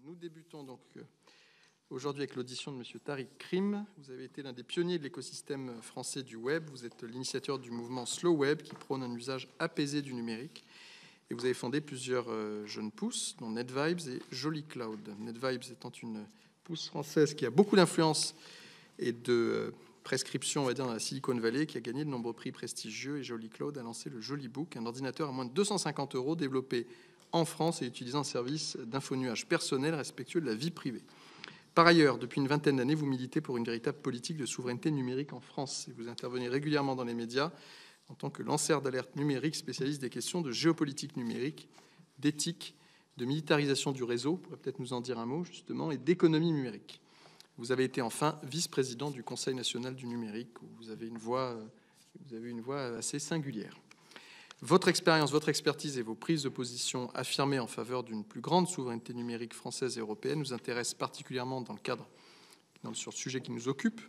Nous débutons donc aujourd'hui avec l'audition de M. Tariq Krim. Vous avez été l'un des pionniers de l'écosystème français du web. Vous êtes l'initiateur du mouvement Slow Web qui prône un usage apaisé du numérique. Et vous avez fondé plusieurs jeunes pousses, dont NetVibes et Jolly Cloud. NetVibes étant une pousse française qui a beaucoup d'influence et de prescription, on va dire, dans la Silicon Valley, qui a gagné de nombreux prix prestigieux. Et Jolly Cloud a lancé le Jolly Book, un ordinateur à moins de 250 € développé en France et utilisant un service d'infonuage personnel respectueux de la vie privée. Par ailleurs, depuis une vingtaine d'années, vous militez pour une véritable politique de souveraineté numérique en France et vous intervenez régulièrement dans les médias en tant que lanceur d'alerte numérique spécialiste des questions de géopolitique numérique, d'éthique, de militarisation du réseau, vous pourrez peut-être nous en dire un mot justement, et d'économie numérique. Vous avez été enfin vice-président du Conseil national du numérique, où vous avez une voix assez singulière. Votre expérience, votre expertise et vos prises de position affirmées en faveur d'une plus grande souveraineté numérique française et européenne nous intéressent particulièrement sur le sujet qui nous occupe.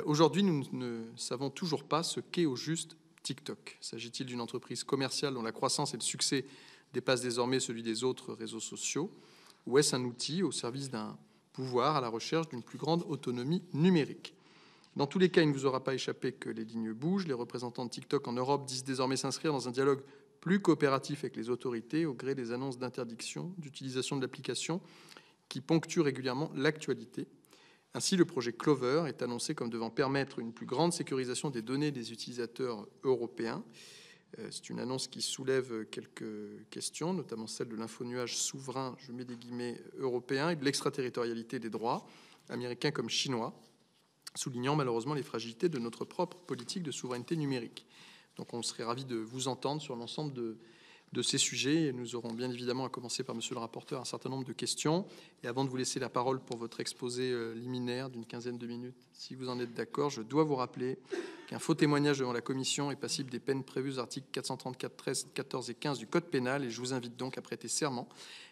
Aujourd'hui, nous ne savons toujours pas ce qu'est au juste TikTok. S'agit-il d'une entreprise commerciale dont la croissance et le succès dépassent désormais celui des autres réseaux sociaux, ou est-ce un outil au service d'un pouvoir à la recherche d'une plus grande autonomie numérique? Dans tous les cas, il ne vous aura pas échappé que les lignes bougent. Les représentants de TikTok en Europe disent désormais s'inscrire dans un dialogue plus coopératif avec les autorités au gré des annonces d'interdiction d'utilisation de l'application qui ponctuent régulièrement l'actualité. Ainsi, le projet Clover est annoncé comme devant permettre une plus grande sécurisation des données des utilisateurs européens. C'est une annonce qui soulève quelques questions, notamment celle de l'infonuage souverain, je mets des guillemets, européen, et de l'extraterritorialité des droits, américains comme chinois, soulignant malheureusement les fragilités de notre propre politique de souveraineté numérique. Donc on serait ravis de vous entendre sur l'ensemble de ces sujets. Et nous aurons bien évidemment, à commencer par monsieur le rapporteur, un certain nombre de questions. Et avant de vous laisser la parole pour votre exposé liminaire d'une quinzaine de minutes, si vous en êtes d'accord, je dois vous rappeler qu'un faux témoignage devant la commission est passible des peines prévues aux articles 434, 13, 14 et 15 du Code pénal. Et je vous invite donc à prêter serment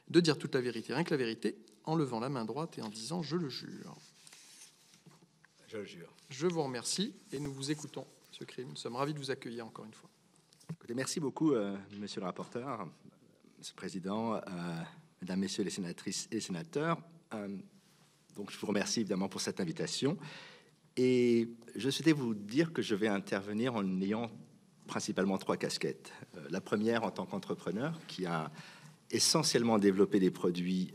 de dire toute la vérité, rien que la vérité, en levant la main droite et en disant « je le jure ». Je le jure. Je vous remercie et nous vous écoutons, M. Krim. Nous sommes ravis de vous accueillir encore une fois. Écoutez, merci beaucoup, monsieur le rapporteur, monsieur le président, mesdames, messieurs les sénatrices et sénateurs. Donc, je vous remercie évidemment pour cette invitation. Et je souhaitais vous dire que je vais intervenir en ayant principalement 3 casquettes. La première, en tant qu'entrepreneur, qui a essentiellement développé des produits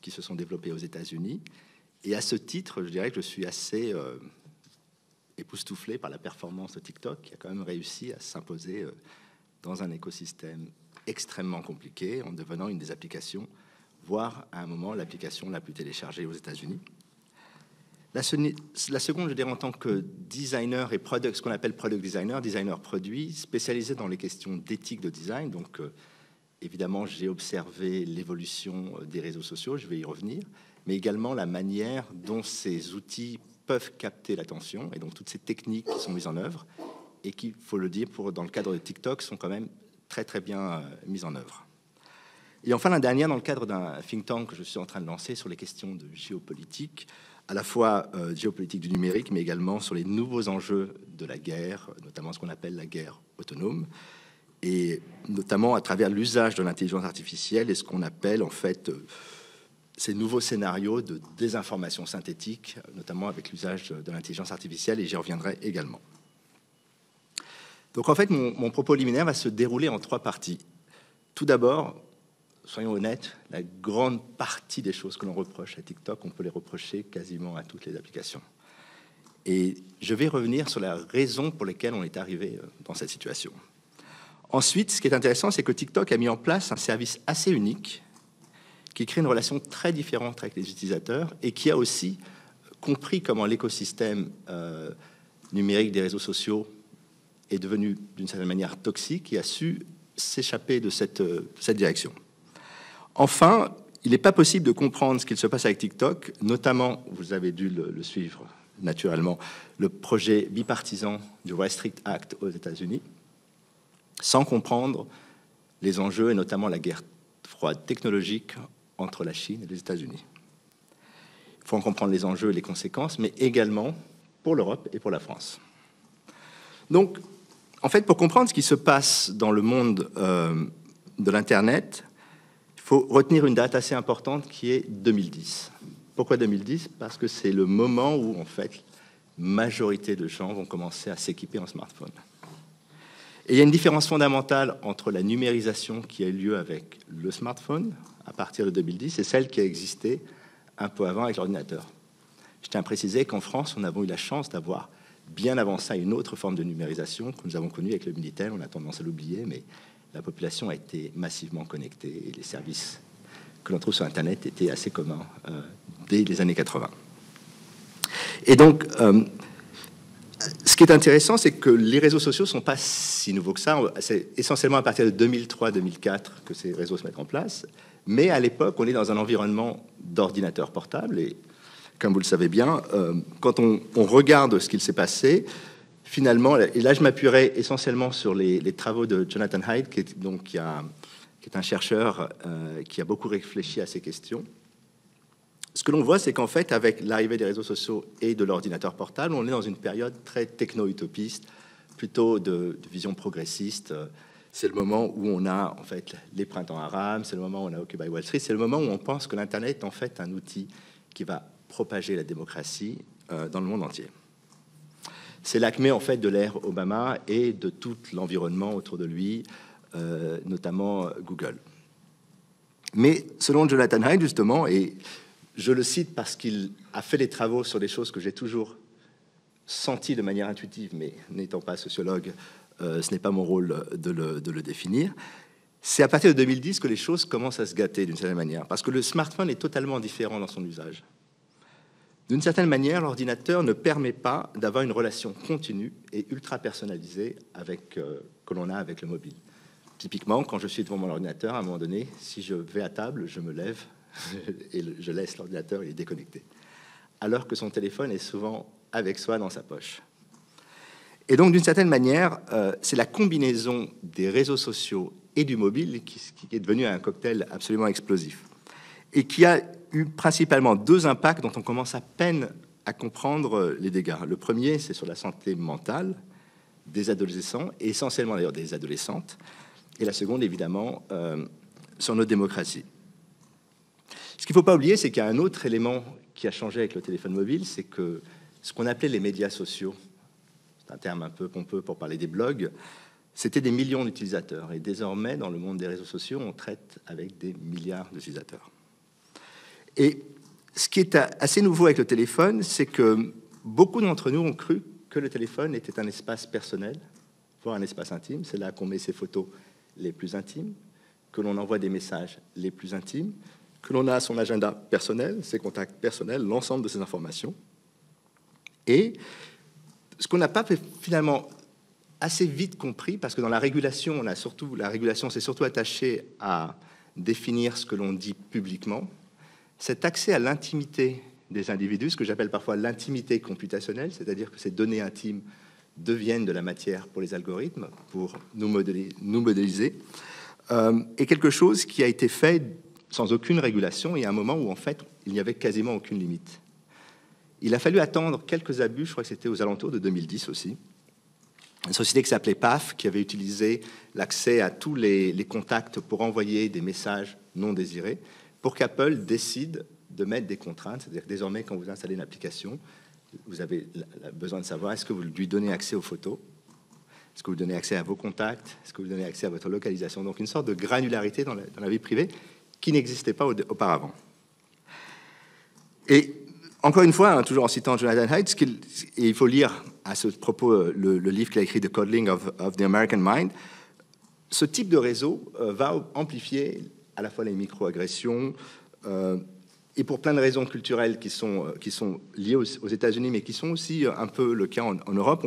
qui se sont développés aux États-Unis. Et à ce titre, je dirais que je suis assez époustouflé par la performance de TikTok, qui a quand même réussi à s'imposer dans un écosystème extrêmement compliqué, en devenant une des applications, voire à un moment l'application la plus téléchargée aux États-Unis. La seconde, je dirais, en tant que designer et product, ce qu'on appelle product designer produit, spécialisé dans les questions d'éthique de design. Donc, évidemment, j'ai observé l'évolution des réseaux sociaux, je vais y revenir, mais également la manière dont ces outils peuvent capter l'attention et donc toutes ces techniques qui sont mises en œuvre et qui, il faut le dire, dans le cadre de TikTok, sont quand même très très bien mises en œuvre. Et enfin, la dernière, dans le cadre d'un think tank que je suis en train de lancer sur les questions de géopolitique, à la fois géopolitique du numérique, mais également sur les nouveaux enjeux de la guerre, notamment ce qu'on appelle la guerre autonome, et notamment à travers l'usage de l'intelligence artificielle et ce qu'on appelle en fait ces nouveaux scénarios de désinformation synthétique, notamment avec l'usage de l'intelligence artificielle, et j'y reviendrai également. Donc en fait, mon propos liminaire va se dérouler en 3 parties. Tout d'abord, soyons honnêtes, la grande partie des choses que l'on reproche à TikTok, on peut les reprocher quasiment à toutes les applications. Et je vais revenir sur la raison pour laquelle on est arrivé dans cette situation. Ensuite, ce qui est intéressant, c'est que TikTok a mis en place un service assez unique qui crée une relation très différente avec les utilisateurs et qui a aussi compris comment l'écosystème numérique des réseaux sociaux est devenu d'une certaine manière toxique et a su s'échapper de cette direction. Enfin, il n'est pas possible de comprendre ce qu'il se passe avec TikTok, notamment, vous avez dû le suivre naturellement, le projet bipartisan du Restrict Act aux États-Unis, sans comprendre les enjeux et notamment la guerre froide technologique entre la Chine et les États-Unis. Il faut en comprendre les enjeux et les conséquences, mais également pour l'Europe et pour la France. Donc, en fait, pour comprendre ce qui se passe dans le monde de l'Internet, il faut retenir une date assez importante qui est 2010. Pourquoi 2010? Parce que c'est le moment où, en fait, majorité de gens vont commencer à s'équiper en smartphone. Et il y a une différence fondamentale entre la numérisation qui a eu lieu avec le smartphone à partir de 2010 et celle qui a existé un peu avant avec l'ordinateur. Je tiens à préciser qu'en France, nous avons eu la chance d'avoir bien avant ça une autre forme de numérisation que nous avons connue avec le Minitel. On a tendance à l'oublier, mais la population a été massivement connectée et les services que l'on trouve sur Internet étaient assez communs dès les années 80. Et donc, ce qui est intéressant, c'est que les réseaux sociaux ne sont pas si nouveaux que ça. C'est essentiellement à partir de 2003-2004 que ces réseaux se mettent en place. Mais à l'époque, on est dans un environnement d'ordinateur portable. Et comme vous le savez bien, quand on regarde ce qu'il s'est passé, finalement, et là je m'appuierai essentiellement sur les travaux de Jonathan Haidt, qui est un chercheur qui a beaucoup réfléchi à ces questions. Ce que l'on voit, c'est qu'en fait, avec l'arrivée des réseaux sociaux et de l'ordinateur portable, on est dans une période très techno-utopiste, plutôt de vision progressiste. C'est le moment où on a, en fait, les printemps arabes, c'est le moment où on a Occupy Wall Street, c'est le moment où on pense que l'Internet est en fait un outil qui va propager la démocratie dans le monde entier. C'est l'acmé, en fait, de l'ère Obama et de tout l'environnement autour de lui, notamment Google. Mais selon Jonathan Haidt, justement, et je le cite parce qu'il a fait des travaux sur des choses que j'ai toujours senties de manière intuitive, mais n'étant pas sociologue, ce n'est pas mon rôle de le définir. C'est à partir de 2010 que les choses commencent à se gâter d'une certaine manière, parce que le smartphone est totalement différent dans son usage. D'une certaine manière, l'ordinateur ne permet pas d'avoir une relation continue et ultra personnalisée que l'on a avec le mobile. Typiquement, quand je suis devant mon ordinateur, à un moment donné, si je vais à table, je me lève et je laisse l'ordinateur, il est déconnecté. Alors que son téléphone est souvent avec soi dans sa poche. Et donc, d'une certaine manière, c'est la combinaison des réseaux sociaux et du mobile qui est devenu un cocktail absolument explosif. Et qui a eu principalement deux impacts dont on commence à peine à comprendre les dégâts. Le premier, c'est sur la santé mentale des adolescents, et essentiellement d'ailleurs des adolescentes. Et la seconde, évidemment, sur notre démocratie. Ce qu'il ne faut pas oublier, c'est qu'il y a un autre élément qui a changé avec le téléphone mobile, c'est que ce qu'on appelait les médias sociaux, c'est un terme un peu pompeux pour parler des blogs, c'était des millions d'utilisateurs. Et désormais, dans le monde des réseaux sociaux, on traite avec des milliards d'utilisateurs. Et ce qui est assez nouveau avec le téléphone, c'est que beaucoup d'entre nous ont cru que le téléphone était un espace personnel, voire un espace intime. C'est là qu'on met ses photos les plus intimes, que l'on envoie des messages les plus intimes, que l'on a son agenda personnel, ses contacts personnels, l'ensemble de ces informations. Et ce qu'on n'a pas finalement assez vite compris, parce que dans la régulation, la régulation s'est surtout attachée à définir ce que l'on dit publiquement, cet accès à l'intimité des individus, ce que j'appelle parfois l'intimité computationnelle, c'est-à-dire que ces données intimes deviennent de la matière pour les algorithmes, pour nous modéliser, est quelque chose qui a été fait sans aucune régulation et à un moment où, en fait, il n'y avait quasiment aucune limite. Il a fallu attendre quelques abus, je crois que c'était aux alentours de 2010 aussi, une société qui s'appelait PAF, qui avait utilisé l'accès à tous les contacts pour envoyer des messages non désirés, pour qu'Apple décide de mettre des contraintes. C'est-à-dire que désormais, quand vous installez une application, vous avez besoin de savoir est-ce que vous lui donnez accès aux photos, est-ce que vous donnez accès à vos contacts, est-ce que vous donnez accès à votre localisation. Donc une sorte de granularité dans la vie privée qui n'existait pas auparavant. Et encore une fois, toujours en citant Jonathan Haidt, et il faut lire à ce propos le livre qu'il a écrit, The Coddling of the American Mind, ce type de réseau va amplifier à la fois les micro-agressions, et pour plein de raisons culturelles qui sont liées aux États-Unis, mais qui sont aussi un peu le cas en Europe,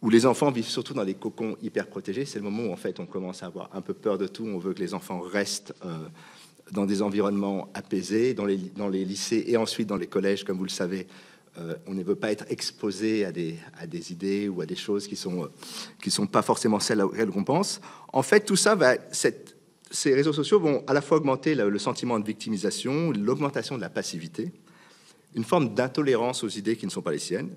où les enfants vivent surtout dans des cocons hyper protégés. C'est le moment où en fait on commence à avoir un peu peur de tout. On veut que les enfants restent dans des environnements apaisés, dans les lycées et ensuite dans les collèges, comme vous le savez. On ne veut pas être exposé à des idées ou à des choses qui sont pas forcément celles auxquelles on pense. En fait, tout ça ces réseaux sociaux vont à la fois augmenter le sentiment de victimisation, l'augmentation de la passivité, une forme d'intolérance aux idées qui ne sont pas les siennes,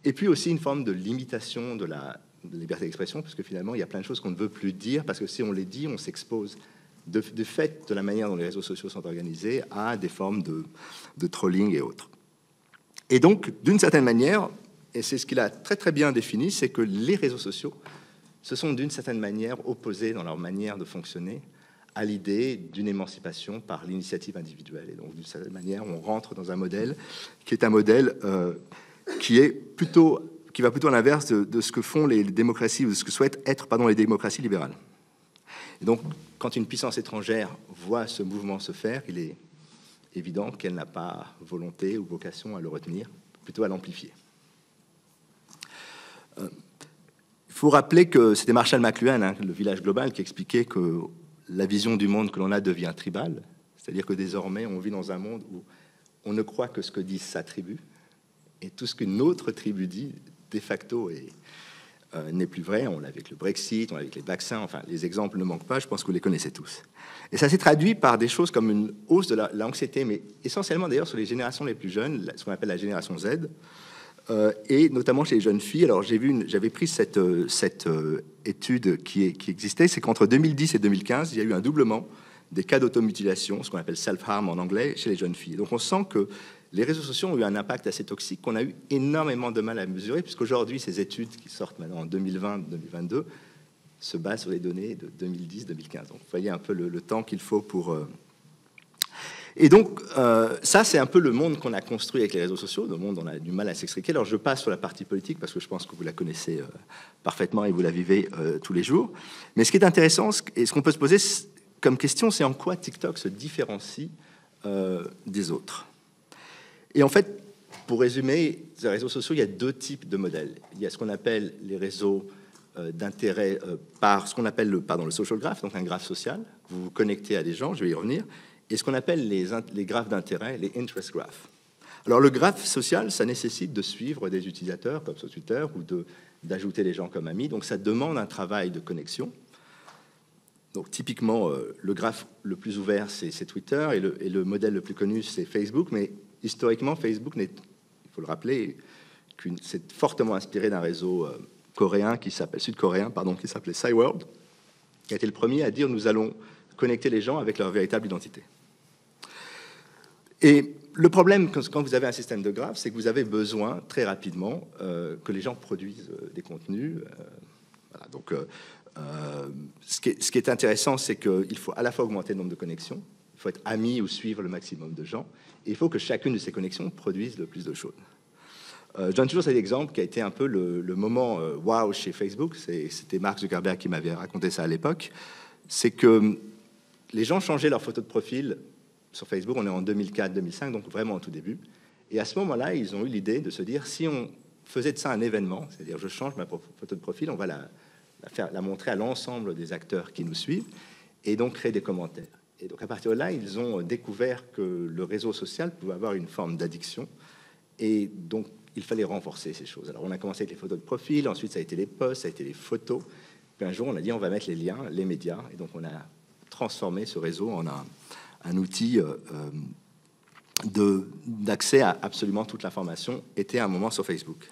et puis aussi une forme de limitation de la liberté d'expression, parce que finalement, il y a plein de choses qu'on ne veut plus dire, parce que si on les dit, on s'expose de fait de la manière dont les réseaux sociaux sont organisés, à des formes de trolling et autres. Et donc, d'une certaine manière, et c'est ce qu'il a très très bien défini, c'est que les réseaux sociaux se sont d'une certaine manière opposés dans leur manière de fonctionner à l'idée d'une émancipation par l'initiative individuelle. Et donc, d'une certaine manière, on rentre dans un modèle qui est un modèle qui va plutôt à l'inverse de ce que font les démocraties, ou de ce que souhaitent être les démocraties libérales. Et donc, quand une puissance étrangère voit ce mouvement se faire, il est évident qu'elle n'a pas volonté ou vocation à le retenir, plutôt à l'amplifier. Il faut rappeler que c'était Marshall McLuhan, le village global, qui expliquait que la vision du monde que l'on a devient tribale, c'est-à-dire que désormais on vit dans un monde où on ne croit que ce que dit sa tribu, et tout ce qu'une autre tribu dit, de facto, n'est plus vrai. On l'a avec le Brexit, on l'a avec les vaccins, enfin les exemples ne manquent pas, je pense que vous les connaissez tous. Et ça s'est traduit par des choses comme une hausse de l'anxiété, mais essentiellement d'ailleurs sur les générations les plus jeunes, ce qu'on appelle la génération Z, et notamment chez les jeunes filles. Alors j'avais pris cette étude qui existait, c'est qu'entre 2010 et 2015, il y a eu un doublement des cas d'automutilation, ce qu'on appelle self-harm en anglais, chez les jeunes filles. Donc on sent que les réseaux sociaux ont eu un impact assez toxique qu'on a eu énormément de mal à mesurer, puisqu'aujourd'hui, ces études qui sortent maintenant en 2020-2022 se basent sur les données de 2010-2015. Donc vous voyez un peu le temps qu'il faut pour... Et donc, ça, c'est un peu le monde qu'on a construit avec les réseaux sociaux, le monde, on a du mal à s'extriquer. Alors, je passe sur la partie politique, parce que je pense que vous la connaissez parfaitement et vous la vivez tous les jours. Mais ce qui est intéressant, et ce qu'on peut se poser comme question, c'est en quoi TikTok se différencie des autres. Et en fait, pour résumer, les réseaux sociaux, il y a deux types de modèles. Il y a ce qu'on appelle les réseaux d'intérêt par ce qu'on appelle le social graph, donc un graphe social. Vous vous connectez à des gens, je vais y revenir, et ce qu'on appelle les graphes d'intérêt, les interest graphs. Alors le graphe social, ça nécessite de suivre des utilisateurs comme sur Twitter ou d'ajouter les gens comme amis, donc ça demande un travail de connexion. Donc typiquement, le graphe le plus ouvert, c'est Twitter, et le modèle le plus connu, c'est Facebook, mais historiquement, Facebook, il faut le rappeler, c'est fortement inspiré d'un réseau sud-coréen, qui s'appelait Cyworld, qui a été le premier à dire « nous allons connecter les gens avec leur véritable identité ». Et le problème, quand vous avez un système de graphes, c'est que vous avez besoin, très rapidement, que les gens produisent des contenus. Voilà, donc, ce qui est intéressant, c'est qu'il faut à la fois augmenter le nombre de connexions, il faut être ami ou suivre le maximum de gens, et il faut que chacune de ces connexions produise le plus de choses. Je donne toujours cet exemple qui a été un peu le moment wow chez Facebook. C'était Mark Zuckerberg qui m'avait raconté ça à l'époque. C'est que les gens changeaient leur photo de profil sur Facebook. On est en 2004-2005, donc vraiment au tout début. Et à ce moment-là, ils ont eu l'idée de se dire, si on faisait de ça un événement, c'est-à-dire je change ma photo de profil, on va la montrer à l'ensemble des acteurs qui nous suivent, et donc créer des commentaires. Et donc à partir de là, ils ont découvert que le réseau social pouvait avoir une forme d'addiction, et donc il fallait renforcer ces choses. Alors on a commencé avec les photos de profil, ensuite ça a été les posts, ça a été les photos, puis un jour on a dit on va mettre les liens, les médias, et donc on a transformé ce réseau en un outil d'accès à absolument toute l'information, était à un moment sur Facebook.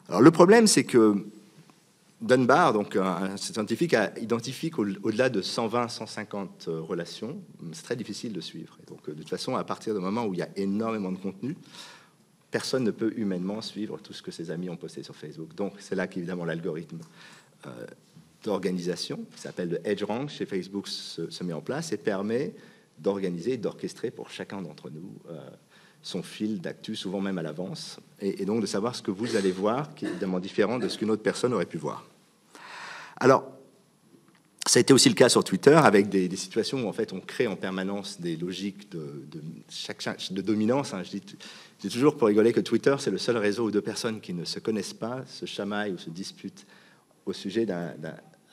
Alors le problème, c'est que Dunbar, donc un scientifique, a identifié qu'au-delà de 120-150 relations, c'est très difficile de suivre. Et donc de toute façon, à partir du moment où il y a énormément de contenu, personne ne peut humainement suivre tout ce que ses amis ont posté sur Facebook. Donc c'est là qu'évidemment l'algorithme d'organisation, qui s'appelle le EdgeRank chez Facebook, se met en place et permet d'organiser, d'orchestrer pour chacun d'entre nous son fil d'actu, souvent même à l'avance, et donc de savoir ce que vous allez voir, qui est évidemment différent de ce qu'une autre personne aurait pu voir. Alors, ça a été aussi le cas sur Twitter, avec des situations où en fait on crée en permanence des logiques de dominance. Je dis toujours pour rigoler que Twitter, c'est le seul réseau où deux personnes qui ne se connaissent pas se chamaillent ou se disputent au sujet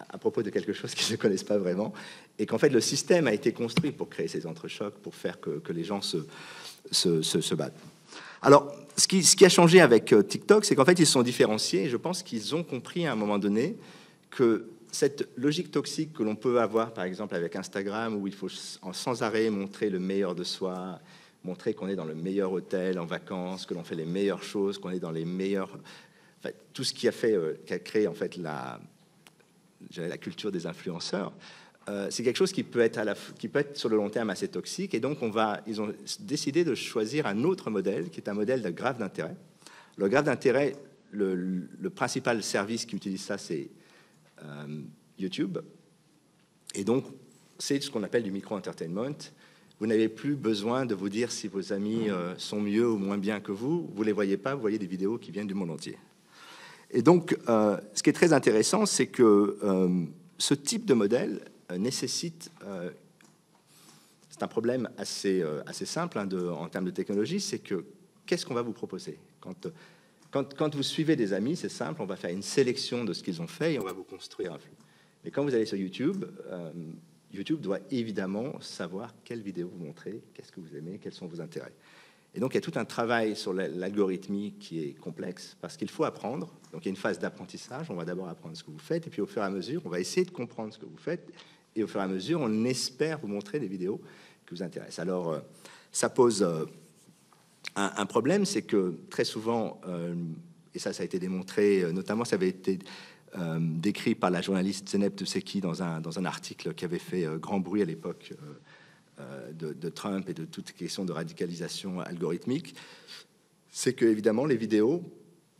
à propos de quelque chose qu'ils ne connaissent pas vraiment, et qu'en fait le système a été construit pour créer ces entrechocs, pour faire que les gens se battent. Alors, ce qui a changé avec TikTok, c'est qu'en fait ils se sont différenciés, et je pense qu'ils ont compris à un moment donné que cette logique toxique que l'on peut avoir, par exemple, avec Instagram, où il faut sans arrêt montrer le meilleur de soi, montrer qu'on est dans le meilleur hôtel en vacances, que l'on fait les meilleures choses, qu'on est dans les meilleurs... Enfin, tout ce qui a créé, en fait, la culture des influenceurs, c'est quelque chose qui peut être sur le long terme assez toxique. Et donc, ils ont décidé de choisir un autre modèle, qui est un modèle de graphe d'intérêt. Le graphe d'intérêt, le principal service qui utilise ça, c'est YouTube. Et donc, c'est ce qu'on appelle du micro-entertainment. Vous n'avez plus besoin de vous dire si vos amis sont mieux ou moins bien que vous. Vous ne les voyez pas, vous voyez des vidéos qui viennent du monde entier. Et donc, ce qui est très intéressant, c'est que ce type de modèle nécessite... c'est un problème assez simple en termes de technologie, c'est que qu'est-ce qu'on va vous proposer quand vous suivez des amis, c'est simple, on va faire une sélection de ce qu'ils ont fait et on va vous construire un flux. Mais quand vous allez sur YouTube, YouTube doit évidemment savoir quelles vidéos vous montrez, qu'est-ce que vous aimez, quels sont vos intérêts. Et donc, il y a tout un travail sur l'algorithmie qui est complexe, parce qu'il faut apprendre. Donc, il y a une phase d'apprentissage. On va d'abord apprendre ce que vous faites, et puis au fur et à mesure, on va essayer de comprendre ce que vous faites, et au fur et à mesure, on espère vous montrer des vidéos qui vous intéressent. Alors, ça pose un problème, c'est que très souvent, et ça a été démontré, notamment ça avait été décrit par la journaliste Zeynep Tufekci dans un article qui avait fait grand bruit à l'époque de Trump et de toutes les questions de radicalisation algorithmique, c'est que évidemment les vidéos,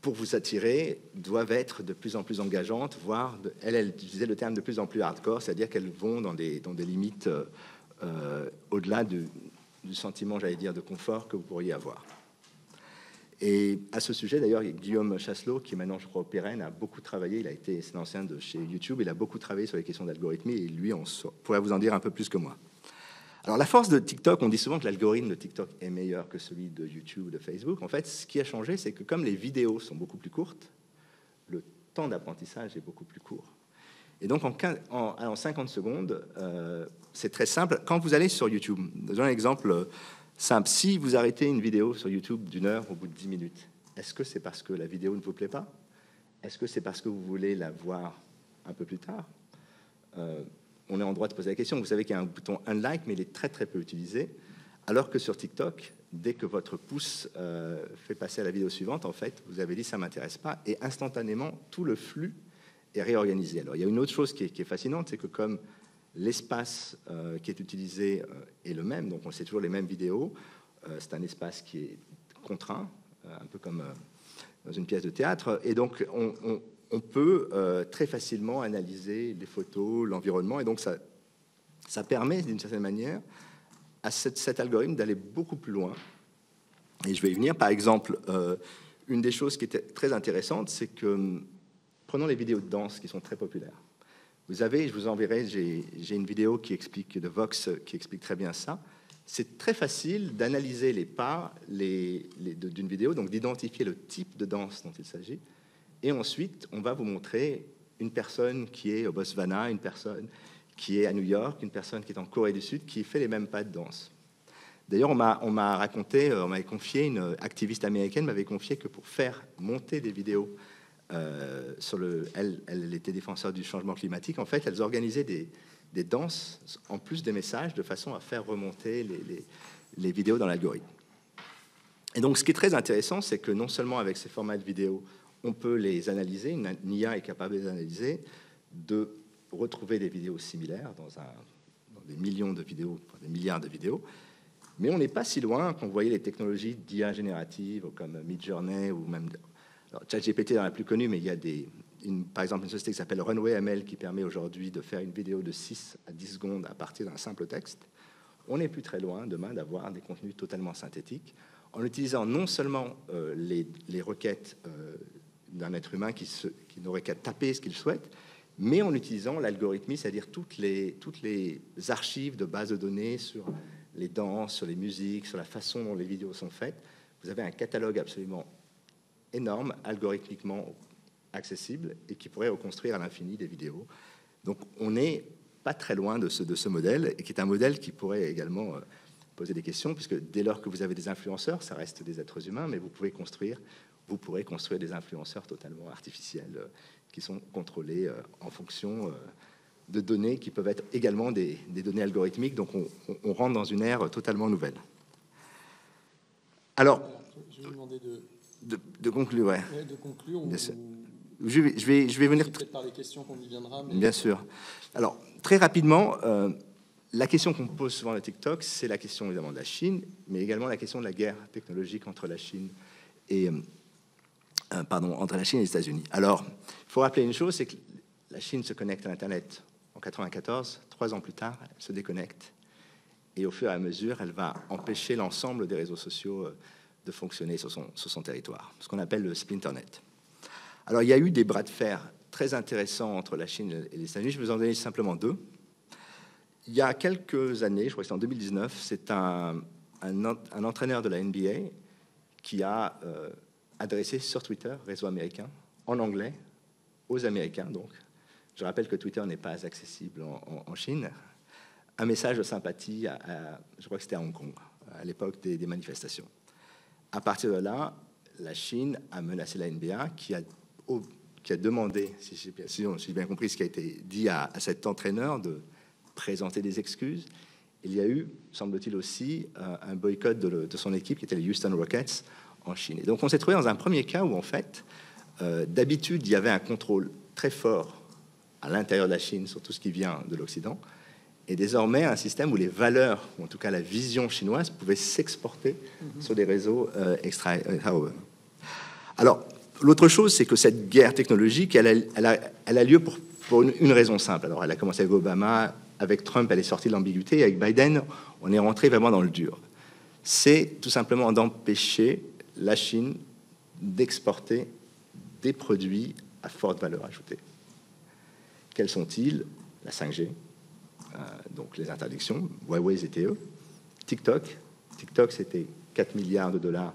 pour vous attirer, doivent être de plus en plus engageantes, voire, elle utilisait le terme de plus en plus hardcore, c'est-à-dire qu'elles vont dans des limites au-delà du sentiment, j'allais dire, de confort que vous pourriez avoir. Et à ce sujet, d'ailleurs, Guillaume Chasselot, qui est maintenant, je crois, au Pérenne, a beaucoup travaillé. C'est l'ancien de chez YouTube. Il a beaucoup travaillé sur les questions d'algorithmie. Et lui, on pourrait vous en dire un peu plus que moi. Alors, la force de TikTok, on dit souvent que l'algorithme de TikTok est meilleur que celui de YouTube ou de Facebook. En fait, ce qui a changé, c'est que comme les vidéos sont beaucoup plus courtes, le temps d'apprentissage est beaucoup plus court. Et donc, en 50 secondes, c'est très simple. Quand vous allez sur YouTube, je donne un exemple simple. Si vous arrêtez une vidéo sur YouTube d'une heure au bout de 10 minutes, est-ce que c'est parce que la vidéo ne vous plaît pas? Est-ce que c'est parce que vous voulez la voir un peu plus tard? On est en droit de poser la question. Vous savez qu'il y a un bouton unlike, mais il est très très peu utilisé. Alors que sur TikTok, dès que votre pouce fait passer à la vidéo suivante, en fait, vous avez dit ça m'intéresse pas, et instantanément tout le flux est réorganisé. Alors il y a une autre chose qui est fascinante, c'est que comme l'espace qui est utilisé est le même, donc on sait toujours les mêmes vidéos, c'est un espace qui est contraint, un peu comme dans une pièce de théâtre, et donc on peut très facilement analyser les photos, l'environnement, et donc ça permet d'une certaine manière à cet algorithme d'aller beaucoup plus loin. Et je vais y venir. Par exemple, une des choses qui était très intéressante, c'est que prenons les vidéos de danse qui sont très populaires. Vous avez, je vous enverrai, j'ai une vidéo qui explique, de Vox, qui explique très bien ça. C'est très facile d'analyser les pas d'une vidéo, donc d'identifier le type de danse dont il s'agit. Et ensuite, on va vous montrer une personne qui est au Botswana, une personne qui est à New York, une personne qui est en Corée du Sud, qui fait les mêmes pas de danse. D'ailleurs, on m'avait confié, une activiste américaine m'avait confié que pour faire monter des vidéos, elle était défenseur du changement climatique, en fait, elles organisaient des danses en plus des messages de façon à faire remonter les vidéos dans l'algorithme. Et donc, ce qui est très intéressant, c'est que non seulement avec ces formats de vidéos, on peut les analyser, une IA est capable de les analyser, de retrouver des vidéos similaires dans des millions de vidéos, des milliards de vidéos, mais on n'est pas si loin quand vous voyez les technologies d'IA générative comme Midjourney ou même... Alors, ChatGPT est la plus connue, mais il y a par exemple une société qui s'appelle Runway ML qui permet aujourd'hui de faire une vidéo de 6 à 10 secondes à partir d'un simple texte. On n'est plus très loin demain d'avoir des contenus totalement synthétiques en utilisant non seulement les requêtes d'un être humain qui n'aurait qu'à taper ce qu'il souhaite, mais en utilisant l'algorithmie, c'est-à-dire toutes les archives de bases de données sur les danses, sur les musiques, sur la façon dont les vidéos sont faites. Vous avez un catalogue absolument énorme, algorithmiquement accessible, et qui pourrait reconstruire à l'infini des vidéos. Donc on n'est pas très loin de ce modèle, et qui est un modèle qui pourrait également poser des questions, puisque dès lors que vous avez des influenceurs, ça reste des êtres humains, mais vous pourrez construire des influenceurs totalement artificiels qui sont contrôlés en fonction de données qui peuvent être également des données algorithmiques. Donc on rentre dans une ère totalement nouvelle. Alors, je vais vous demander de conclure, ouais. De conclure. Je vais venir... Peut-être par les questions qu'on y viendra. Mais... Bien sûr. Alors, très rapidement, la question qu'on pose souvent à TikTok, c'est la question évidemment de la Chine, mais également la question de la guerre technologique entre la Chine et... entre la Chine et les États-Unis. Alors, il faut rappeler une chose, c'est que la Chine se connecte à l'Internet en 1994. 3 ans plus tard, elle se déconnecte. Et au fur et à mesure, elle va empêcher l'ensemble des réseaux sociaux de fonctionner sur son territoire, ce qu'on appelle le Splinternet. Alors, il y a eu des bras de fer très intéressants entre la Chine et les États-Unis. Je vais vous en donner simplement 2. Il y a quelques années, je crois que c'est en 2019, c'est un entraîneur de la NBA qui a adressé sur Twitter, réseau américain, en anglais, aux Américains. Donc, je rappelle que Twitter n'est pas accessible en Chine. Un message de sympathie je crois que c'était à Hong Kong, à l'époque des manifestations. À partir de là, la Chine a menacé la NBA, qui a demandé, si j'ai bien compris ce qui a été dit à cet entraîneur, de présenter des excuses. Il y a eu, semble-t-il aussi, un boycott de son équipe, qui était les Houston Rockets, en Chine. Et donc, on s'est trouvé dans un premier cas où, en fait, d'habitude, il y avait un contrôle très fort à l'intérieur de la Chine sur tout ce qui vient de l'Occident, et désormais un système où les valeurs, ou en tout cas la vision chinoise, pouvaient s'exporter sur des réseaux extra. Alors, l'autre chose, c'est que cette guerre technologique, elle a lieu pour une raison simple. Alors, elle a commencé avec Obama, avec Trump, elle est sortie de l'ambiguïté, et avec Biden, on est rentré vraiment dans le dur. C'est tout simplement d'empêcher la Chine d'exporter des produits à forte valeur ajoutée. Quels sont-ils? La 5G, donc les interdictions, Huawei, ZTE, TikTok. TikTok, c'était 4 milliards de dollars.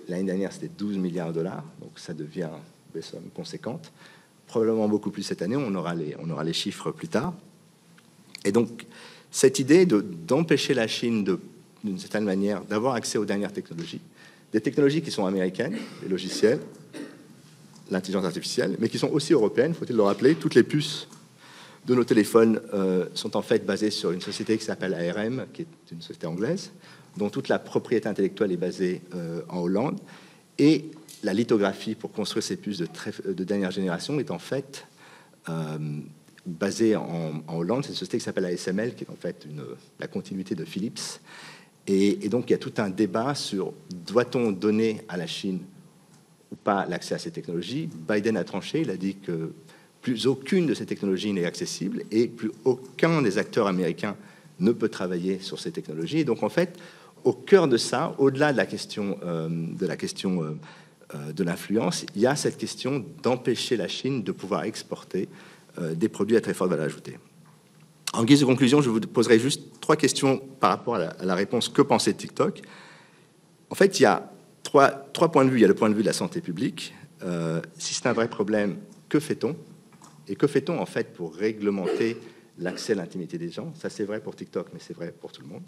L'année dernière, c'était 12 milliards de dollars, donc ça devient des sommes conséquentes. Probablement beaucoup plus cette année, on aura les chiffres plus tard. Et donc, cette idée d'empêcher la Chine, d'une certaine manière, d'avoir accès aux dernières technologies, des technologies qui sont américaines, les logiciels, l'intelligence artificielle, mais qui sont aussi européennes, faut-il le rappeler. Toutes les puces de nos téléphones sont en fait basées sur une société qui s'appelle ARM, qui est une société anglaise, dont toute la propriété intellectuelle est basée en Hollande. Et la lithographie pour construire ces puces de dernière génération est en fait basée en Hollande. C'est une société qui s'appelle ASML, qui est en fait la continuité de Philips. Et donc, il y a tout un débat sur doit-on donner à la Chine ou pas l'accès à ces technologies. Biden a tranché, il a dit que plus aucune de ces technologies n'est accessible et plus aucun des acteurs américains ne peut travailler sur ces technologies. Et donc, en fait, au cœur de ça, au-delà de la question de l'influence, il y a cette question d'empêcher la Chine de pouvoir exporter des produits à très forte valeur ajoutée. En guise de conclusion, je vous poserai juste 3 questions par rapport à la réponse que pensait TikTok. En fait, il y a trois points de vue. Il y a le point de vue de la santé publique. Si c'est un vrai problème, que fait-on? Et que fait-on en fait pour réglementer l'accès à l'intimité des gens? Ça, c'est vrai pour TikTok, mais c'est vrai pour tout le monde.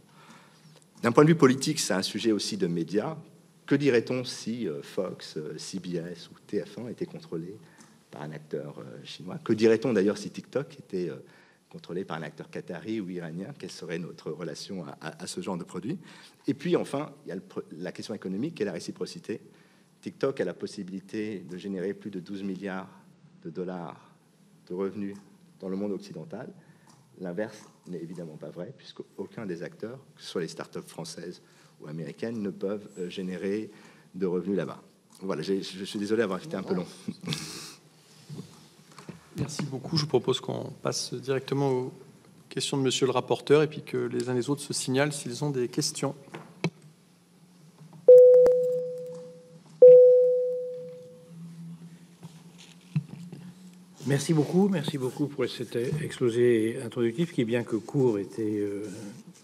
D'un point de vue politique, c'est un sujet aussi de médias. Que dirait-on si Fox, CBS ou TF1 étaient contrôlés par un acteur chinois? Que dirait-on d'ailleurs si TikTok était contrôlé par un acteur qatari ou iranien? Quelle serait notre relation à ce genre de produit? Et puis enfin, il y a la question économique et la réciprocité. TikTok a la possibilité de générer plus de 12 milliards de dollars de revenus dans le monde occidental. L'inverse n'est évidemment pas vrai, puisqu'aucun des acteurs, que ce soit les startups françaises ou américaines, ne peuvent générer de revenus là-bas. Voilà, je suis désolé d'avoir été un peu long. Merci beaucoup. Je vous propose qu'on passe directement aux questions de monsieur le rapporteur et puis que les uns les autres se signalent s'ils ont des questions. Merci beaucoup pour cet exposé introductif qui, bien que court, était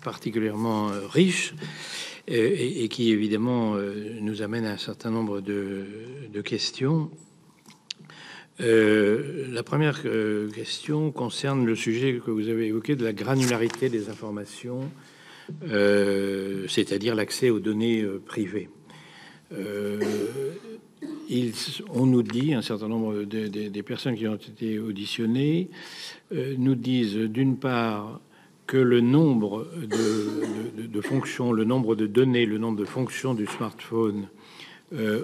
particulièrement riche et qui, évidemment, nous amène à un certain nombre de questions. La première question concerne le sujet que vous avez évoqué de la granularité des informations, c'est-à-dire l'accès aux données privées. On nous dit, un certain nombre des personnes qui ont été auditionnées nous disent d'une part que le nombre de fonctions, le nombre de données, le nombre de fonctions du smartphone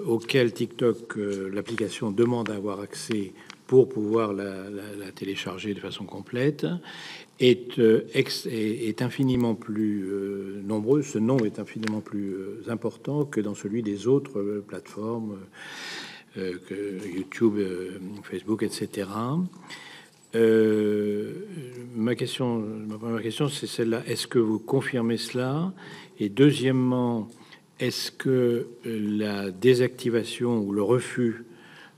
auquel TikTok, l'application, demande à avoir accès pour pouvoir la télécharger de façon complète, est infiniment plus nombreux. Ce nombre est infiniment plus important que dans celui des autres plateformes, que YouTube, Facebook, etc. Ma première question, c'est celle-là. Est-ce que vous confirmez cela? Et deuxièmement, est-ce que la désactivation ou le refus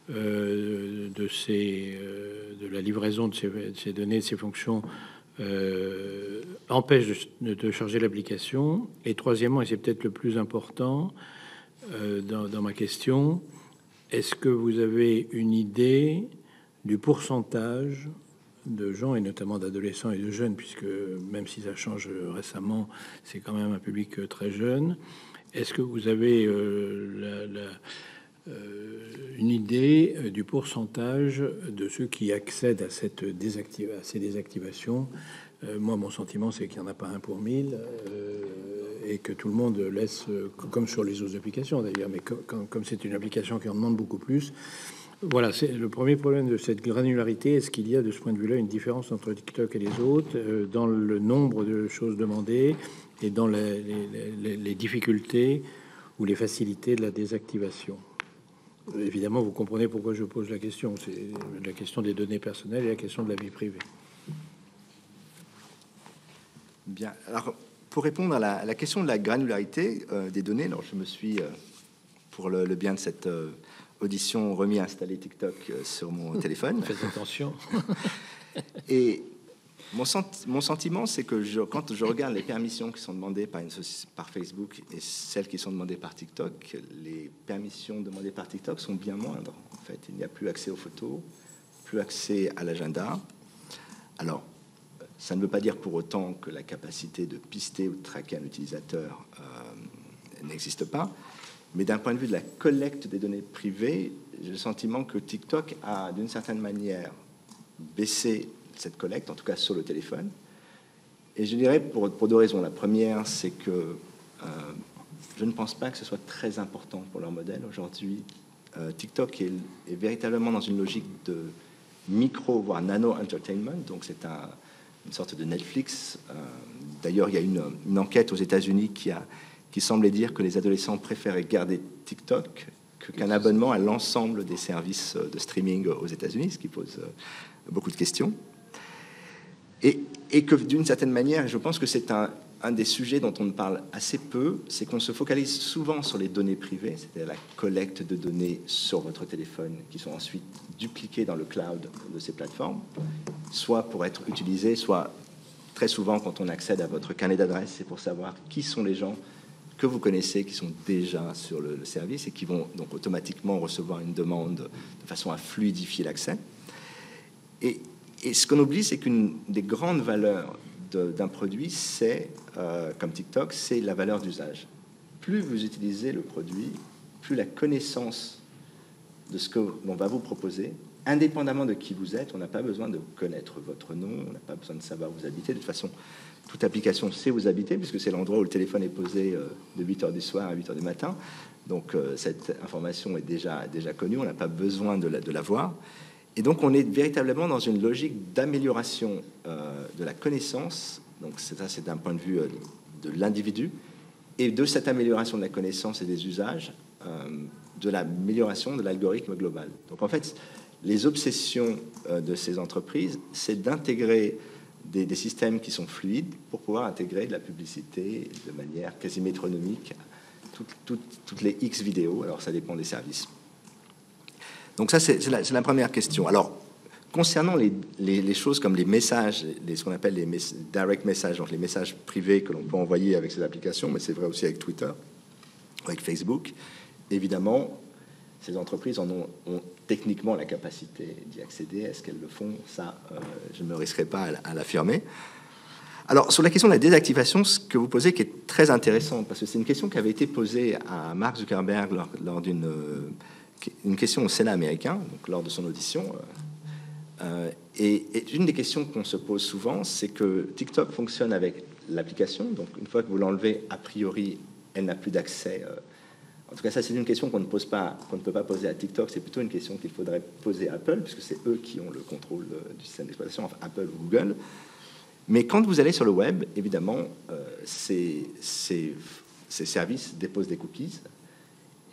de la livraison de ces données, de ces fonctions, empêche de charger l'application? Et troisièmement, et c'est peut-être le plus important dans ma question, est-ce que vous avez une idée du pourcentage de gens, et notamment d'adolescents et de jeunes, puisque même si ça change récemment, c'est quand même un public très jeune, est-ce que vous avez une idée du pourcentage de ceux qui accèdent à ces désactivations? Moi, mon sentiment, c'est qu'il n'y en a pas 1 pour 1000, et que tout le monde laisse, comme sur les autres applications d'ailleurs, mais comme c'est une application qui en demande beaucoup plus. Voilà, c'est le premier problème de cette granularité. Est-ce qu'il y a de ce point de vue-là une différence entre TikTok et les autres dans le nombre de choses demandées et dans les difficultés ou les facilités de la désactivation? Évidemment, vous comprenez pourquoi je pose la question. C'est la question des données personnelles et la question de la vie privée. Bien. Alors, pour répondre à la question de la granularité des données, alors je me suis, pour le bien de cette audition, remis à installer TikTok sur mon téléphone. Faites attention. Et mon sentiment, c'est que quand je regarde les permissions qui sont demandées par Facebook et celles qui sont demandées par TikTok, les permissions demandées par TikTok sont bien moindres. En fait, il n'y a plus accès aux photos, plus accès à l'agenda. Alors, ça ne veut pas dire pour autant que la capacité de pister ou de traquer un utilisateur n'existe pas. Mais d'un point de vue de la collecte des données privées, j'ai le sentiment que TikTok a, d'une certaine manière, baissé cette collecte, en tout cas sur le téléphone. Et je dirais pour 2 raisons. La première, c'est que je ne pense pas que ce soit très important pour leur modèle. Aujourd'hui, TikTok est véritablement dans une logique de micro, voire nano-entertainment. Donc c'est une sorte de Netflix. D'ailleurs, il y a une enquête aux États-Unis qui semblait dire que les adolescents préféraient garder TikTok qu'un abonnement à l'ensemble des services de streaming aux États-Unis, ce qui pose beaucoup de questions. Et que d'une certaine manière, je pense que c'est un des sujets dont on ne parle assez peu, c'est qu'on se focalise souvent sur les données privées, c'est-à-dire la collecte de données sur votre téléphone qui sont ensuite dupliquées dans le cloud de ces plateformes, soit pour être utilisées, soit très souvent quand on accède à votre carnet d'adresses, c'est pour savoir qui sont les gens que vous connaissez, qui sont déjà sur le service et qui vont donc automatiquement recevoir une demande de façon à fluidifier l'accès. Et ce qu'on oublie, c'est qu'une des grandes valeurs d'un produit, c'est, comme TikTok, c'est la valeur d'usage. Plus vous utilisez le produit, plus la connaissance de ce que l'on va vous proposer, indépendamment de qui vous êtes, on n'a pas besoin de connaître votre nom, on n'a pas besoin de savoir où vous habitez. De toute façon, toute application sait où vous habitez, puisque c'est l'endroit où le téléphone est posé de 8h du soir à 8h du matin. Donc, cette information est déjà connue, on n'a pas besoin de la voir. Et donc, on est véritablement dans une logique d'amélioration de la connaissance. Donc, c'est d'un point de vue de l'individu. Et de cette amélioration de la connaissance et des usages, de l'amélioration de l'algorithme global. Donc, en fait, les obsessions de ces entreprises, c'est d'intégrer des systèmes qui sont fluides pour pouvoir intégrer de la publicité de manière quasi métronomique, toutes les X vidéos. Alors, ça dépend des services. Donc ça, c'est la première question. Alors, concernant les choses comme les messages, ce qu'on appelle les direct messages, donc les messages privés que l'on peut envoyer avec ces applications, mais c'est vrai aussi avec Twitter, avec Facebook, évidemment, ces entreprises ont techniquement la capacité d'y accéder. Est-ce qu'elles le font? Ça, je ne me risquerai pas à l'affirmer. Alors, sur la question de la désactivation, ce que vous posez qui est très intéressant, parce que c'est une question qui avait été posée à Mark Zuckerberg lors une question au Sénat américain, donc lors de son audition. Et une des questions qu'on se pose souvent, c'est que TikTok fonctionne avec l'application. Donc, une fois que vous l'enlevez, a priori, elle n'a plus d'accès En tout cas, ça, c'est une question qu'on ne peut pas poser à TikTok. C'est plutôt une question qu'il faudrait poser à Apple, puisque c'est eux qui ont le contrôle du système d'exploitation, enfin Apple ou Google. Mais quand vous allez sur le web, évidemment, ces services déposent des cookies.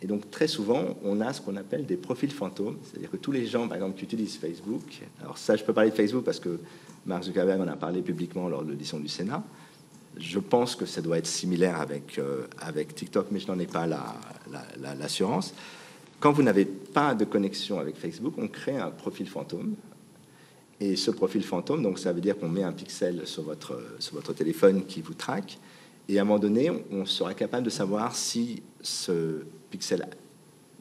Et donc, très souvent, on a ce qu'on appelle des profils fantômes. C'est-à-dire que tous les gens, par exemple, qui utilisent Facebook... Alors ça, je peux parler de Facebook parce que Mark Zuckerberg en a parlé publiquement lors de l'audition du Sénat. Je pense que ça doit être similaire avec TikTok, mais je n'en ai pas l'assurance. Quand vous n'avez pas de connexion avec Facebook, on crée un profil fantôme. Et ce profil fantôme, donc ça veut dire qu'on met un pixel sur votre téléphone qui vous traque. Et à un moment donné, on sera capable de savoir si ce pixel...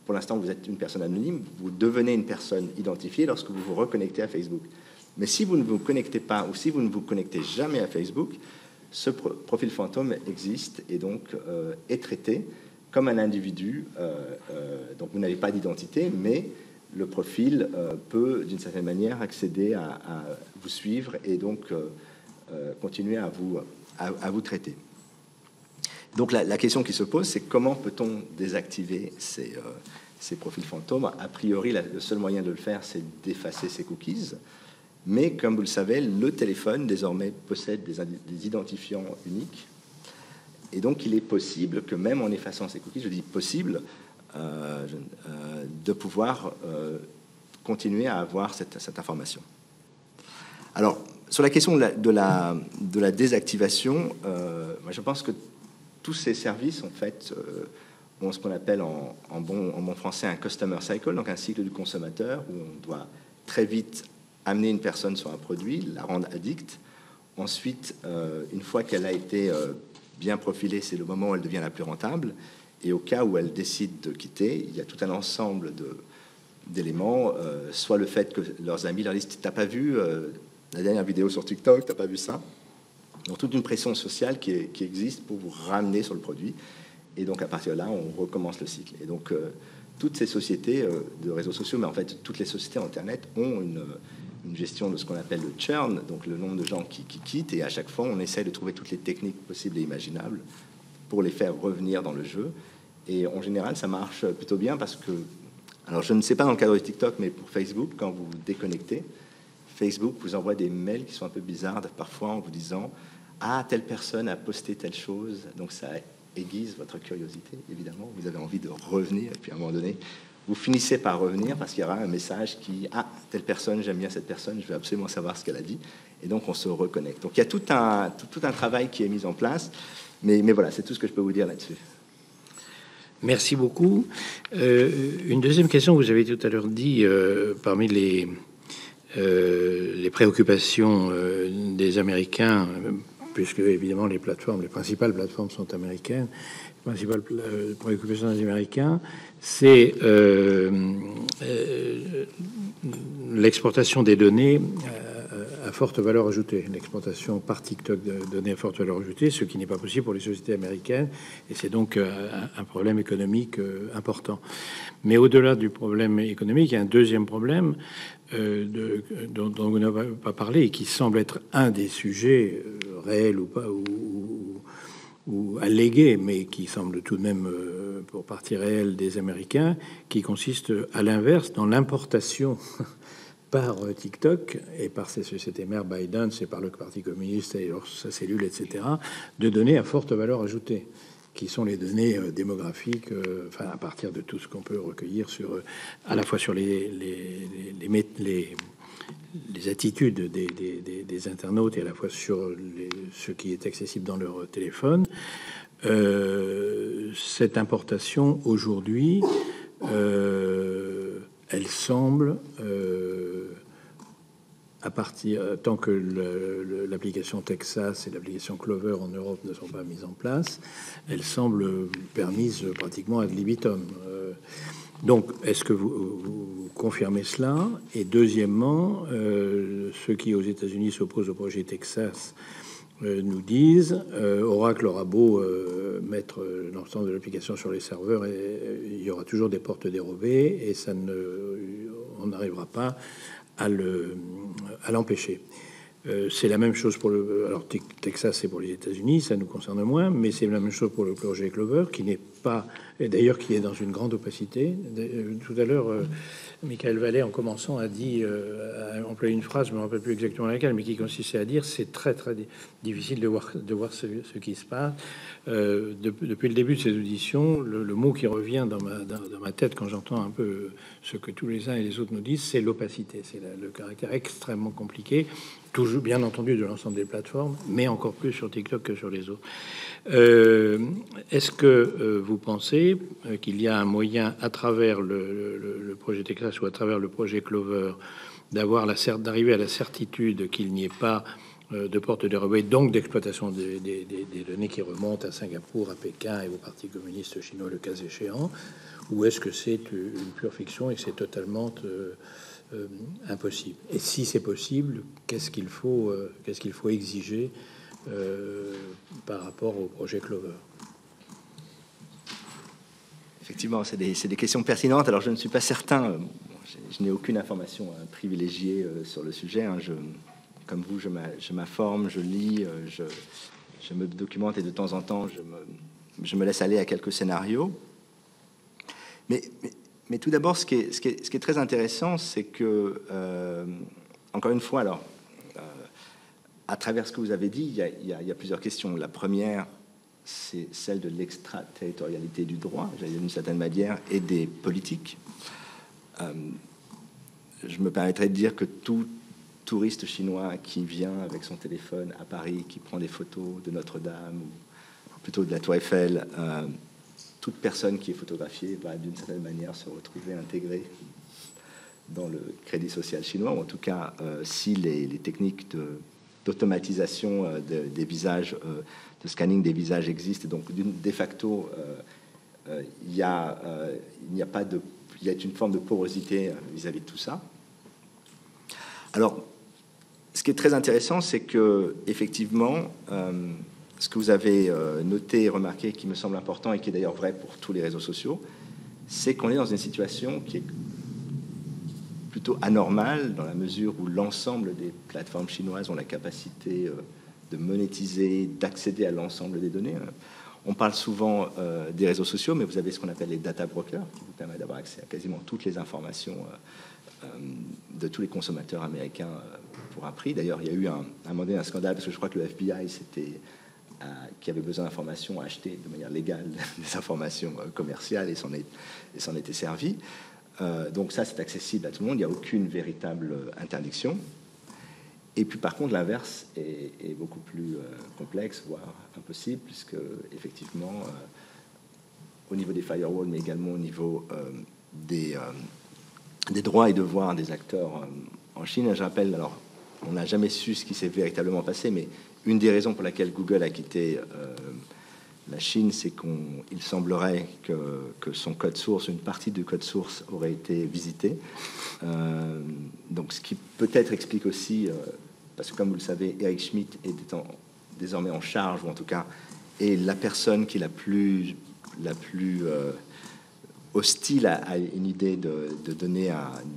Pour l'instant, vous êtes une personne anonyme, vous devenez une personne identifiée lorsque vous vous reconnectez à Facebook. Mais si vous ne vous connectez pas ou si vous ne vous connectez jamais à Facebook, ce profil fantôme existe et donc est traité comme un individu. Donc vous n'avez pas d'identité, mais le profil peut d'une certaine manière accéder à vous suivre et donc continuer à vous traiter. Donc la question qui se pose, c'est comment peut-on désactiver ces profils fantômes? A priori, le seul moyen de le faire, c'est d'effacer ces cookies. Mais comme vous le savez, le téléphone désormais possède des identifiants uniques. Et donc, il est possible que même en effaçant ces cookies, je dis possible, de pouvoir continuer à avoir cette information. Alors, sur la question de la désactivation, moi, je pense que tous ces services, en fait, ont ce qu'on appelle en bon français un customer cycle, donc un cycle du consommateur, où on doit très vite amener une personne sur un produit, la rendre addict. Ensuite, une fois qu'elle a été bien profilée, c'est le moment où elle devient la plus rentable. Et au cas où elle décide de quitter, il y a tout un ensemble d'éléments, soit le fait que leurs amis leur disent « t'as pas vu la dernière vidéo sur TikTok, t'as pas vu ça ?» Donc toute une pression sociale qui existe pour vous ramener sur le produit. Et donc à partir de là, on recommence le cycle. Et donc toutes ces sociétés de réseaux sociaux, mais en fait toutes les sociétés Internet ont une gestion de ce qu'on appelle le churn, donc le nombre de gens qui quittent, et à chaque fois on essaie de trouver toutes les techniques possibles et imaginables pour les faire revenir dans le jeu. Et en général, ça marche plutôt bien parce que, alors je ne sais pas dans le cadre de TikTok, mais pour Facebook, quand vous vous déconnectez, Facebook vous envoie des mails qui sont un peu bizarres parfois en vous disant « Ah, telle personne a posté telle chose », donc ça aiguise votre curiosité, évidemment, vous avez envie de revenir, et puis à un moment donné, vous finissez par revenir parce qu'il y aura un message qui « Ah, telle personne, j'aime bien cette personne, je veux absolument savoir ce qu'elle a dit ». Et donc, on se reconnecte. Donc, il y a tout un travail qui est mis en place. Mais voilà, c'est tout ce que je peux vous dire là-dessus. Merci beaucoup. Une deuxième question, vous avez tout à l'heure dit, parmi les préoccupations des Américains, puisque évidemment les principales plateformes sont américaines, les principales préoccupations des Américains, c'est l'exportation des données à forte valeur ajoutée, l'exportation par TikTok de données à forte valeur ajoutée, ce qui n'est pas possible pour les sociétés américaines, et c'est donc un problème économique important. Mais au-delà du problème économique, il y a un deuxième problème dont vous n'avez pas parlé et qui semble être un des sujets réels ou pas, ou allégués, mais qui semble tout de même pour partie réelle des Américains, qui consiste à l'inverse dans l'importation par TikTok et par ses sociétés mères, Biden, c'est par le Parti communiste et sa cellule, etc., de données à forte valeur ajoutée, qui sont les données démographiques, enfin, à partir de tout ce qu'on peut recueillir sur, à la fois sur les attitudes des internautes et à la fois sur ce qui est accessible dans leur téléphone. Cette importation, aujourd'hui, elle semble, à partir tant que l'application Texas et l'application Clover en Europe ne sont pas mises en place, elle semble permise pratiquement ad libitum. Donc, est-ce que vous confirmez cela? Et deuxièmement, ceux qui aux États-Unis s'opposent au projet Texas nous disent Oracle aura beau mettre l'ensemble de l'application sur les serveurs, et il y aura toujours des portes dérobées et on n'arrivera pas à l'empêcher. C'est la même chose pour le... Alors, Texas, c'est pour les États-Unis, ça nous concerne moins, mais c'est la même chose pour le projet Clover, qui n'est pas... Et d'ailleurs, qui est dans une grande opacité. Tout à l'heure, Michael Vallet, en commençant, a dit, a employé une phrase, je ne me rappelle plus exactement laquelle, mais qui consistait à dire c'est très, très difficile de voir ce qui se passe. Depuis le début de ces auditions, le mot qui revient dans ma tête quand j'entends un peu ce que tous les uns et les autres nous disent, c'est l'opacité, c'est le caractère extrêmement compliqué, toujours bien entendu de l'ensemble des plateformes, mais encore plus sur TikTok que sur les autres. Est-ce que vous pensez qu'il y a un moyen, à travers le projet Texas ou à travers le projet Clover, d'arriver à la certitude qu'il n'y ait pas de porte dérobée, donc d'exploitation des données qui remontent à Singapour, à Pékin et au Parti communiste chinois, le cas échéant, ou est-ce que c'est une pure fiction et que c'est totalement impossible? Et si c'est possible, qu'est-ce qu'il faut exiger par rapport au projet Clover? Effectivement, c'est des questions pertinentes. Alors, je ne suis pas certain, je n'ai aucune information privilégiée sur le sujet. Comme vous, je m'informe, je lis, je me documente et de temps en temps, je me laisse aller à quelques scénarios. Mais tout d'abord, ce qui est très intéressant, c'est que, encore une fois, alors, à travers ce que vous avez dit, il y a plusieurs questions. La première, c'est celle de l'extraterritorialité du droit, j'allais dire d'une certaine manière, et des politiques. Je me permettrais de dire que tout touriste chinois qui vient avec son téléphone à Paris, qui prend des photos de Notre-Dame, ou plutôt de la Tour Eiffel, toute personne qui est photographiée va d'une certaine manière se retrouver intégrée dans le crédit social chinois, ou en tout cas, si les techniques d'automatisation des visages, de scanning des visages existent, donc de facto, il y a une forme de porosité vis-à-vis de tout ça. Alors, ce qui est très intéressant, c'est que effectivement, ce que vous avez noté et remarqué, qui me semble important et qui est d'ailleurs vrai pour tous les réseaux sociaux, c'est qu'on est dans une situation qui est plutôt anormale dans la mesure où l'ensemble des plateformes chinoises ont la capacité de monétiser, d'accéder à l'ensemble des données. On parle souvent des réseaux sociaux, mais vous avez ce qu'on appelle les data brokers, qui vous permettent d'avoir accès à quasiment toutes les informations de tous les consommateurs américains pour un prix. D'ailleurs, il y a eu un moment donné un scandale, parce que je crois que le FBI, qui avait besoin d'informations, a acheté de manière légale des informations commerciales et s'en était servi. Donc ça, c'est accessible à tout le monde, il n'y a aucune véritable interdiction. Et puis par contre, l'inverse est beaucoup plus complexe, voire impossible, puisque effectivement, au niveau des firewalls, mais également au niveau des droits et devoirs des acteurs en Chine. Je rappelle, alors, on n'a jamais su ce qui s'est véritablement passé, mais une des raisons pour laquelle Google a quitté la Chine, c'est qu'il semblerait que son code source, une partie du code source aurait été visitée. Donc, ce qui peut-être explique aussi, parce que comme vous le savez, Eric Schmidt est désormais en charge, ou en tout cas est la personne qui est la plus hostile à une idée de donner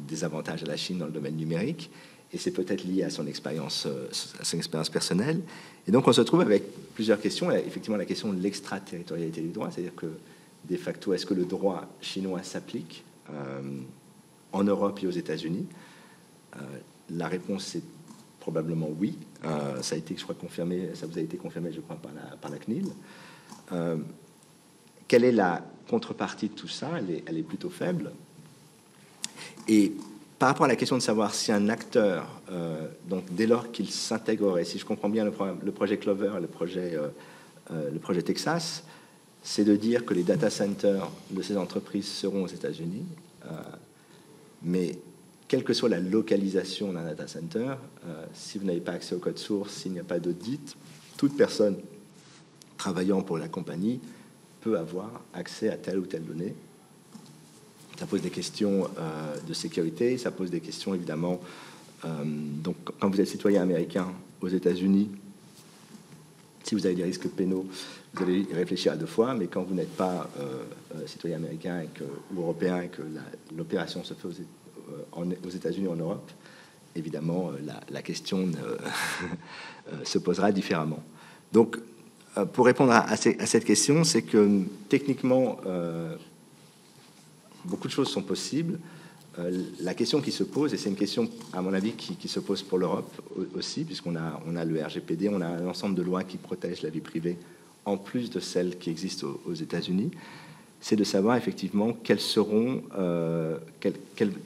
des avantages à la Chine dans le domaine numérique, et c'est peut-être lié à son expérience personnelle. Et donc on se retrouve avec plusieurs questions. Effectivement, la question de l'extraterritorialité du droit, c'est-à-dire que de facto, est-ce que le droit chinois s'applique en Europe et aux États-Unis? La réponse est probablement oui. Ça a été, je crois, confirmé. Ça vous a été confirmé, je crois, par la CNIL. Quelle est la contrepartie de tout ça? Elle est plutôt faible. Et par rapport à la question de savoir si un acteur, donc dès lors qu'il s'intégrerait, si je comprends bien le projet Clover et le projet Texas, c'est de dire que les data centers de ces entreprises seront aux États-Unis, mais quelle que soit la localisation d'un data center, si vous n'avez pas accès au code source, s'il n'y a pas d'audit, toute personne travaillant pour la compagnie peut avoir accès à telle ou telle donnée. Ça pose des questions de sécurité, ça pose des questions évidemment. Donc, quand vous êtes citoyen américain aux États-Unis, si vous avez des risques pénaux, vous allez y réfléchir à deux fois. Mais quand vous n'êtes pas citoyen américain ou européen et que l'opération se fait aux États-Unis ou en Europe, évidemment, la question se posera différemment. Donc, pour répondre à cette question, c'est que techniquement, beaucoup de choses sont possibles. La question qui se pose, et c'est une question, à mon avis, qui se pose pour l'Europe aussi, puisqu'on a le RGPD, on a un ensemble de lois qui protègent la vie privée, en plus de celles qui existent aux États-Unis, c'est de savoir effectivement quelles seront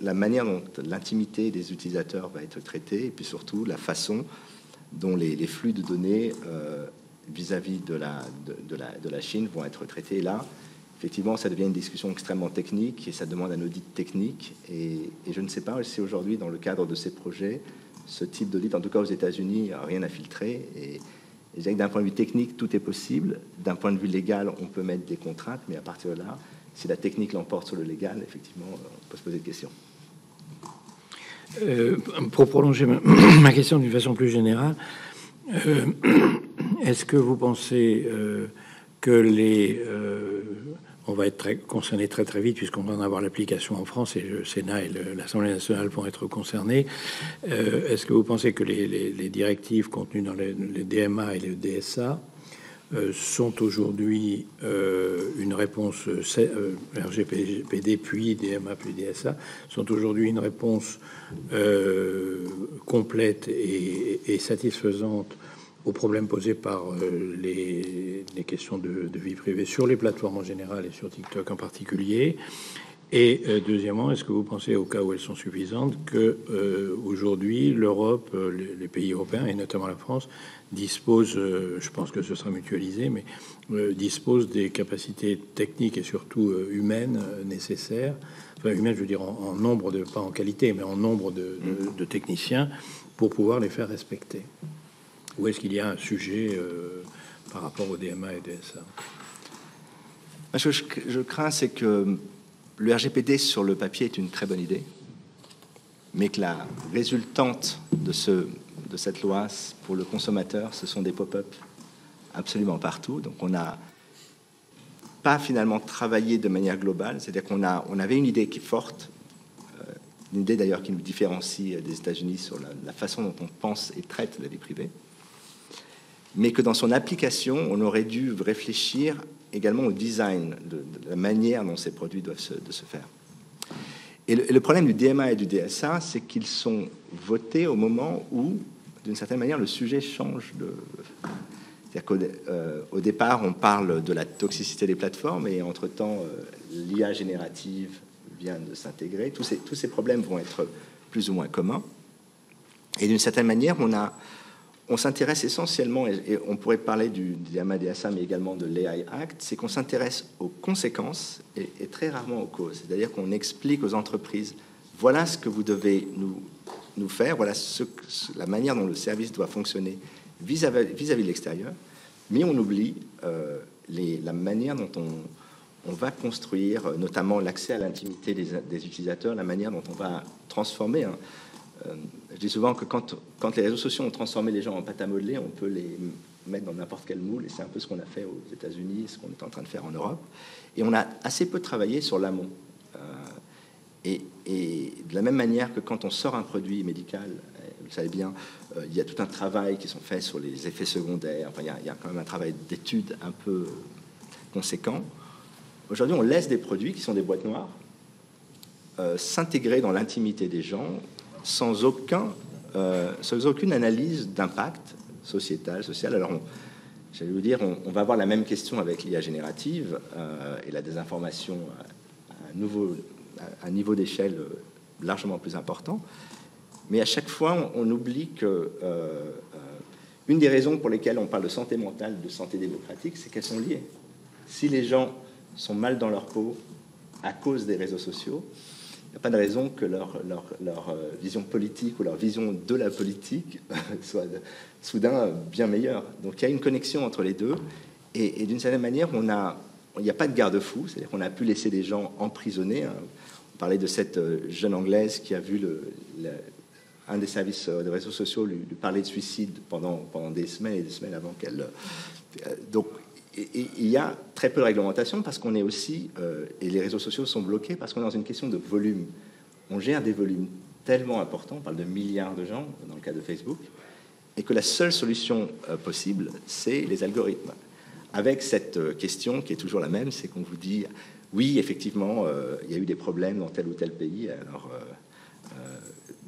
la manière dont l'intimité des utilisateurs va être traitée, et puis surtout la façon dont les flux de données vis-à-vis de la Chine vont être traités. Et là, effectivement, ça devient une discussion extrêmement technique et ça demande un audit technique. Et je ne sais pas si aujourd'hui, dans le cadre de ces projets, ce type d'audit, en tout cas aux États-Unis, rien à filtrer. Et je dirais que d'un point de vue technique, tout est possible. D'un point de vue légal, on peut mettre des contraintes, mais à partir de là, si la technique l'emporte sur le légal, effectivement, on peut se poser des questions. Pour prolonger ma question d'une façon plus générale, est-ce que vous pensez que on va être concerné très vite, puisqu'on va en avoir l'application en France et le Sénat et l'Assemblée nationale vont être concernés. Est-ce que vous pensez que les directives contenues dans les DMA et les DSA sont aujourd'hui une réponse, RGPD puis DMA puis DSA, sont aujourd'hui une réponse complète et satisfaisante aux problèmes posés par les questions de vie privée sur les plateformes en général et sur TikTok en particulier? Et deuxièmement, est-ce que vous pensez, au cas où elles sont suffisantes, que aujourd'hui l'Europe, les pays européens et notamment la France disposent, je pense que ce sera mutualisé, mais disposent des capacités techniques et surtout humaines nécessaires, enfin humaines, je veux dire en nombre de, pas en qualité, mais en nombre de techniciens pour pouvoir les faire respecter? Ou est-ce qu'il y a un sujet par rapport au DMA et DSA? Ce que je crains, c'est que le RGPD sur le papier est une très bonne idée, mais que la résultante de cette loi pour le consommateur, ce sont des pop-up absolument partout. Donc on n'a pas finalement travaillé de manière globale, c'est-à-dire qu'on avait une idée qui est forte, une idée d'ailleurs qui nous différencie des États-Unis sur la façon dont on pense et traite la vie privée, mais que dans son application, on aurait dû réfléchir également au design, de la manière dont ces produits doivent se faire. Et le problème du DMA et du DSA, c'est qu'ils sont votés au moment où, d'une certaine manière, le sujet change de... C'est-à-dire qu'au départ, on parle de la toxicité des plateformes, et entre-temps, l'IA générative vient de s'intégrer. Tous ces problèmes vont être plus ou moins communs. Et d'une certaine manière, on s'intéresse essentiellement, et on pourrait parler du DMA DSA, mais également de l'AI Act, c'est qu'on s'intéresse aux conséquences et très rarement aux causes. C'est-à-dire qu'on explique aux entreprises, voilà ce que vous devez nous faire, voilà la manière dont le service doit fonctionner vis-à-vis de l'extérieur, mais on oublie la manière dont on va construire, notamment l'accès à l'intimité des utilisateurs, la manière dont on va transformer... je dis souvent que quand les réseaux sociaux ont transformé les gens en pâte à modeler, on peut les mettre dans n'importe quel moule, et c'est un peu ce qu'on a fait aux États-Unis, ce qu'on est en train de faire en Europe. Et on a assez peu travaillé sur l'amont. Et de la même manière que quand on sort un produit médical, vous le savez bien, il y a tout un travail qui sont faits sur les effets secondaires. Enfin, il y a quand même un travail d'étude un peu conséquent. Aujourd'hui, on laisse des produits qui sont des boîtes noires s'intégrer dans l'intimité des gens, sans aucune analyse d'impact sociétal, social. Alors, j'allais vous dire, on va avoir la même question avec l'IA générative et la désinformation à un niveau d'échelle largement plus important. Mais à chaque fois, on oublie que une des raisons pour lesquelles on parle de santé mentale, de santé démocratique, c'est qu'elles sont liées. Si les gens sont mal dans leur peau à cause des réseaux sociaux, il n'y a pas de raison que leur vision politique ou leur vision de la politique soit soudain bien meilleure. Donc il y a une connexion entre les deux, et d'une certaine manière, il n'y a pas de garde-fou, c'est-à-dire qu'on a pu laisser des gens emprisonnés. On parlait de cette jeune Anglaise qui a vu un des services de réseaux sociaux lui parler de suicide pendant des semaines et des semaines avant qu'elle... Donc il y a très peu de réglementation parce qu'on est aussi, et les réseaux sociaux sont bloqués parce qu'on est dans une question de volume. On gère des volumes tellement important, on parle de milliards de gens dans le cas de Facebook, et que la seule solution possible, c'est les algorithmes. Avec cette question qui est toujours la même, c'est qu'on vous dit, oui, effectivement, il y a eu des problèmes dans tel ou tel pays, alors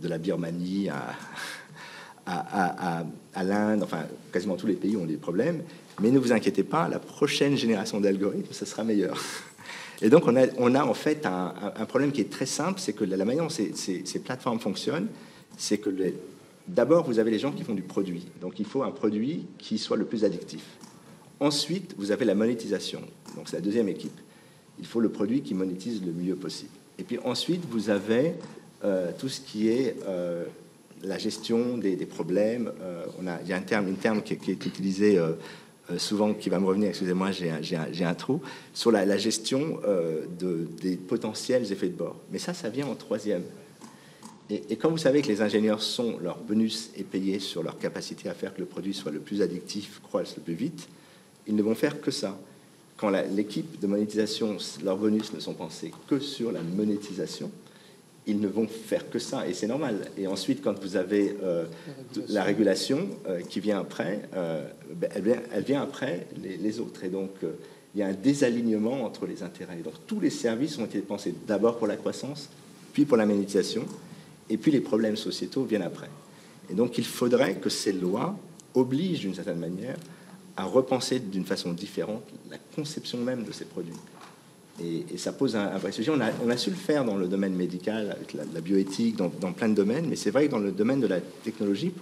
de la Birmanie à l'Inde, enfin, quasiment tous les pays ont des problèmes, mais ne vous inquiétez pas, la prochaine génération d'algorithmes, ce sera meilleur. Et donc, on a en fait un problème qui est très simple, c'est que la manière dont ces plateformes fonctionnent, c'est que d'abord, vous avez les gens qui font du produit. Donc, il faut un produit qui soit le plus addictif. Ensuite, vous avez la monétisation. Donc, c'est la deuxième équipe. Il faut le produit qui monétise le mieux possible. Et puis ensuite, vous avez tout ce qui est la gestion des problèmes. Il y a une terme qui est utilisé souvent, qui va me revenir, excusez-moi, j'ai un trou, sur la gestion des potentiels effets de bord. Mais ça vient en troisième. Et quand vous savez que les ingénieurs leur bonus est payé sur leur capacité à faire que le produit soit le plus addictif, croisse le plus vite, ils ne vont faire que ça. Quand l'équipe de monétisation, leurs bonus ne sont pensés que sur la monétisation, ils ne vont faire que ça, et c'est normal. Et ensuite, quand vous avez la régulation qui vient après, elle vient après les autres. Et donc, il y a un désalignement entre les intérêts. Donc, tous les services ont été pensés d'abord pour la croissance, puis pour la monétisation, et puis les problèmes sociétaux viennent après. Et donc, il faudrait que ces lois obligent, d'une certaine manière, à repenser d'une façon différente la conception même de ces produits. Et ça pose un vrai sujet. On a su le faire dans le domaine médical, avec la bioéthique, dans plein de domaines, mais c'est vrai que dans le domaine de la technologie,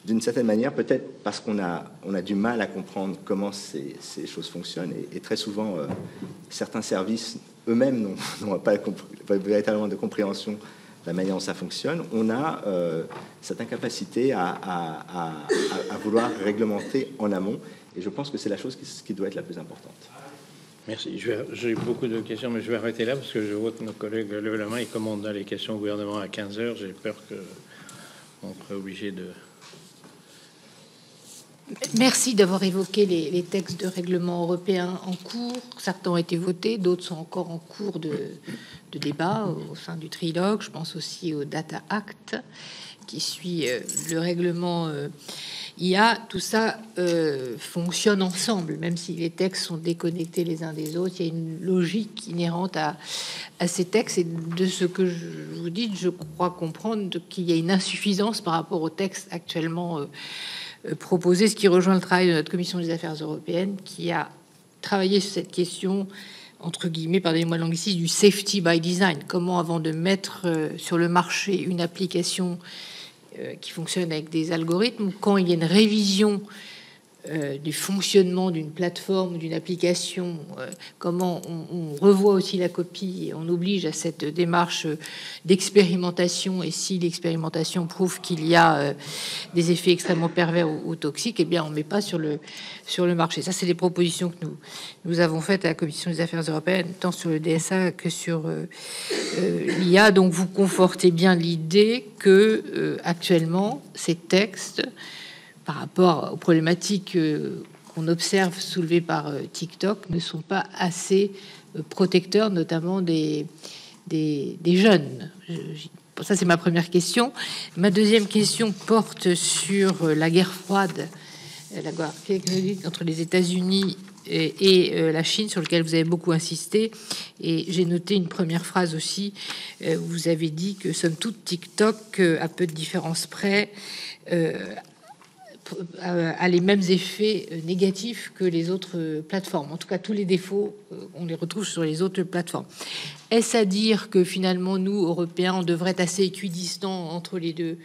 d'une certaine manière, peut-être parce qu'on a du mal à comprendre comment ces choses fonctionnent, et très souvent, certains services eux-mêmes n'ont pas véritablement de compréhension de la manière dont ça fonctionne, on a cette incapacité à vouloir réglementer en amont, et je pense que c'est la chose qui doit être la plus importante. Merci. J'ai beaucoup de questions, mais je vais arrêter là parce que je vois que nos collègues lèvent la main et commandent les questions au gouvernement à 15h. J'ai peur qu'on serait obligé de... Merci d'avoir évoqué les textes de règlement européen en cours. Certains ont été votés, d'autres sont encore en cours de débat au sein du trilogue. Je pense aussi au Data Act qui suit le règlement IA. Tout ça fonctionne ensemble, même si les textes sont déconnectés les uns des autres. Il y a une logique inhérente à ces textes, et de ce que je vous dis, je crois comprendre qu'il y a une insuffisance par rapport aux textes actuellement proposé, ce qui rejoint le travail de notre commission des affaires européennes, qui a travaillé sur cette question, entre guillemets, pardonnez-moi l'anglicisme, du safety by design. Comment, avant de mettre sur le marché une application qui fonctionne avec des algorithmes, quand il y a une révision du fonctionnement d'une plateforme, d'une application, comment on revoit aussi la copie et on oblige à cette démarche d'expérimentation, et si l'expérimentation prouve qu'il y a des effets extrêmement pervers ou toxiques, eh bien on met pas sur le marché. Ça, c'est des propositions que nous avons faites à la Commission des affaires européennes, tant sur le DSA que sur l'IA. Donc vous confortez bien l'idée que actuellement ces textes, par rapport aux problématiques qu'on observe soulevées par TikTok, ne sont pas assez protecteurs, notamment des jeunes. Ça, c'est ma première question. Ma deuxième question porte sur la guerre froide, la guerre technologique entre les États-Unis et la Chine, sur lequel vous avez beaucoup insisté. Et j'ai noté une première phrase aussi. Vous avez dit que, somme toute, TikTok, à peu de différence près, a les mêmes effets négatifs que les autres plateformes. En tout cas, tous les défauts, on les retrouve sur les autres plateformes. Est-ce à dire que finalement, nous, Européens, on devrait être assez équidistants entre les deux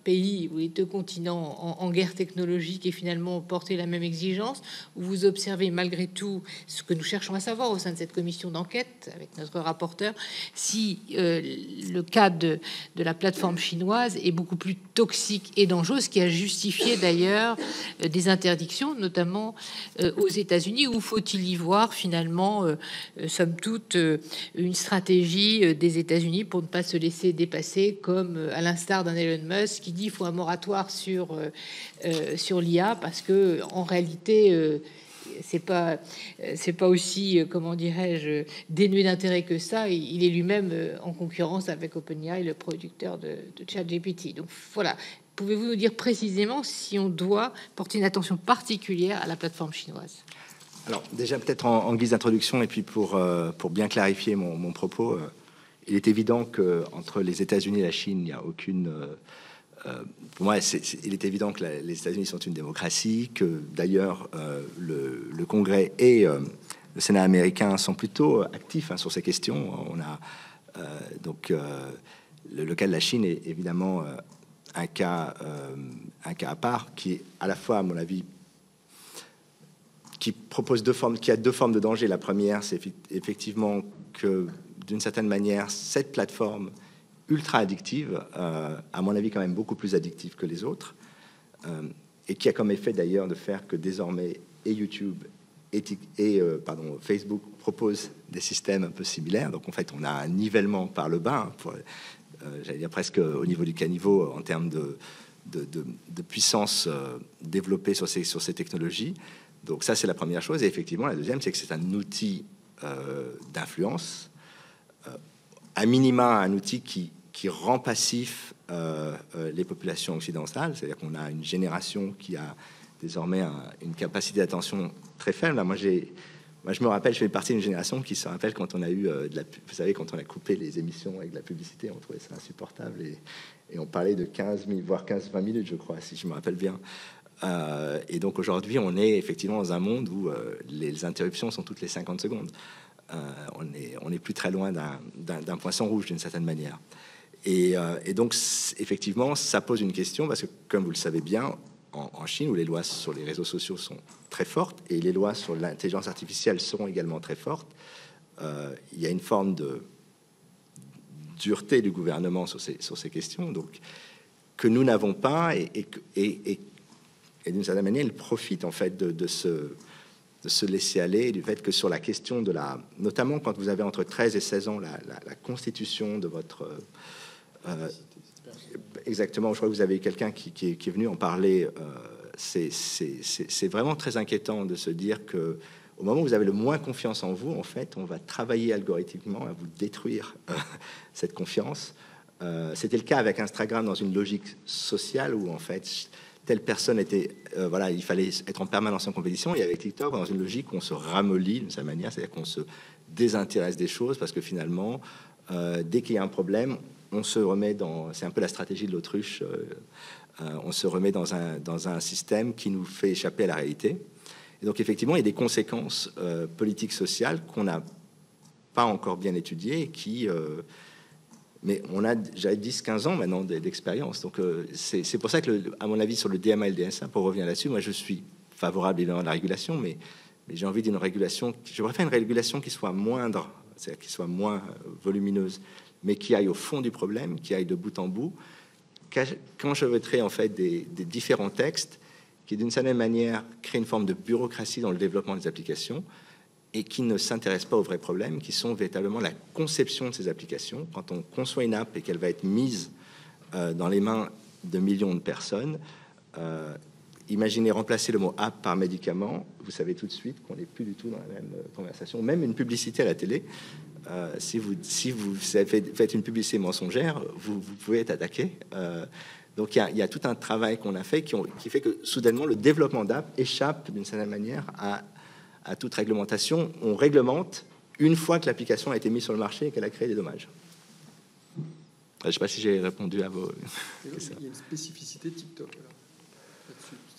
pays ou les deux continents en guerre technologique, et finalement porter la même exigence? Ou vous observez malgré tout ce que nous cherchons à savoir au sein de cette commission d'enquête avec notre rapporteur, si le cas de la plateforme chinoise est beaucoup plus toxique et dangereux, ce qui a justifié d'ailleurs des interdictions, notamment aux États-Unis, ou faut-il y voir finalement, somme toute, une stratégie des États-Unis pour ne pas se laisser dépasser, comme à l'instar d'un Elon Musk qui dit qu'il faut un moratoire sur l'IA parce que en réalité c'est pas aussi, comment dirais-je, dénué d'intérêt que ça. Il est lui-même en concurrence avec OpenAI, le producteur de ChatGPT. Donc voilà. Pouvez-vous nous dire précisément si on doit porter une attention particulière à la plateforme chinoise? Alors déjà peut-être en guise d'introduction et puis pour bien clarifier mon propos, il est évident qu'entre les États-Unis et la Chine, il n'y a aucune... pour moi, il est évident que les États-Unis sont une démocratie, que d'ailleurs le Congrès et le Sénat américain sont plutôt actifs sur ces questions. On a donc le cas de la Chine est évidemment un cas à part qui est à la fois, à mon avis, qui propose qui a deux formes de danger. La première, c'est effectivement que, d'une certaine manière, cette plateforme ultra addictive, à mon avis quand même beaucoup plus addictive que les autres, et qui a comme effet d'ailleurs de faire que désormais et YouTube et Facebook proposent des systèmes un peu similaires. Donc en fait, on a un nivellement par le bas, j'allais dire presque au niveau du caniveau en termes de puissance développée sur ces technologies. Donc ça, c'est la première chose. Et effectivement, la deuxième, c'est que c'est un outil d'influence, à minima un outil qui rend passif les populations occidentales. C'est-à-dire qu'on a une génération qui a désormais une capacité d'attention très faible. Là, moi, je me rappelle, je fais partie d'une génération qui se rappelle quand on a eu vous savez, quand on a coupé les émissions avec de la publicité, on trouvait ça insupportable et on parlait de 15 000, voire 15-20 minutes, je crois, si je me rappelle bien. Et donc aujourd'hui, on est effectivement dans un monde où les interruptions sont toutes les 50 secondes. On est plus très loin d'un poisson rouge d'une certaine manière. Et donc effectivement, ça pose une question parce que, comme vous le savez bien, en Chine, où les lois sur les réseaux sociaux sont très fortes et les lois sur l'intelligence artificielle seront également très fortes, il y a une forme de dureté du gouvernement sur ces questions, donc que nous n'avons pas, et d'une certaine manière, il profite en fait de se laisser aller, du fait que sur la question de notamment quand vous avez entre 13 et 16 ans, la constitution de votre... exactement, je crois que vous avez quelqu'un qui est venu en parler. C'est vraiment très inquiétant de se dire que au moment où vous avez le moins confiance en vous, en fait, on va travailler algorithmiquement à vous détruire cette confiance. C'était le cas avec Instagram dans une logique sociale où en fait telle personne était, voilà, il fallait être en permanence en compétition. Et avec TikTok, dans une logique où on se ramollit d'une certaine manière, c'est-à-dire qu'on se désintéresse des choses parce que finalement, dès qu'il y a un problème, on se remet c'est un peu la stratégie de l'autruche, on se remet dans un système qui nous fait échapper à la réalité. Et donc effectivement, il y a des conséquences politiques, sociales qu'on n'a pas encore bien étudiées et mais on a déjà 10-15 ans maintenant d'expérience. Donc c'est pour ça que, à mon avis, sur le DMA et le DSA, pour revenir là-dessus, moi je suis favorable évidemment à la régulation, mais j'ai envie d'une régulation, je préfère une régulation qui soit moindre, c'est-à-dire qui soit moins volumineuse, mais qui aille au fond du problème, qui aille de bout en bout. Quand je voterai en fait des différents textes qui, d'une certaine manière, créent une forme de bureaucratie dans le développement des applications et qui ne s'intéressent pas aux vrais problèmes, qui sont véritablement la conception de ces applications. Quand on conçoit une app et qu'elle va être mise dans les mains de millions de personnes, imaginez remplacer le mot app par médicament, vous savez tout de suite qu'on n'est plus du tout dans la même conversation. Même une publicité à la télé, si vous faites une publicité mensongère, vous pouvez être attaqué. Donc il y a tout un travail qu'on a fait qui fait que soudainement le développement d'app échappe d'une certaine manière à toute réglementation. On réglemente une fois que l'application a été mise sur le marché et qu'elle a créé des dommages. Je ne sais pas si j'ai répondu à vos questions. Il y a une spécificité TikTok.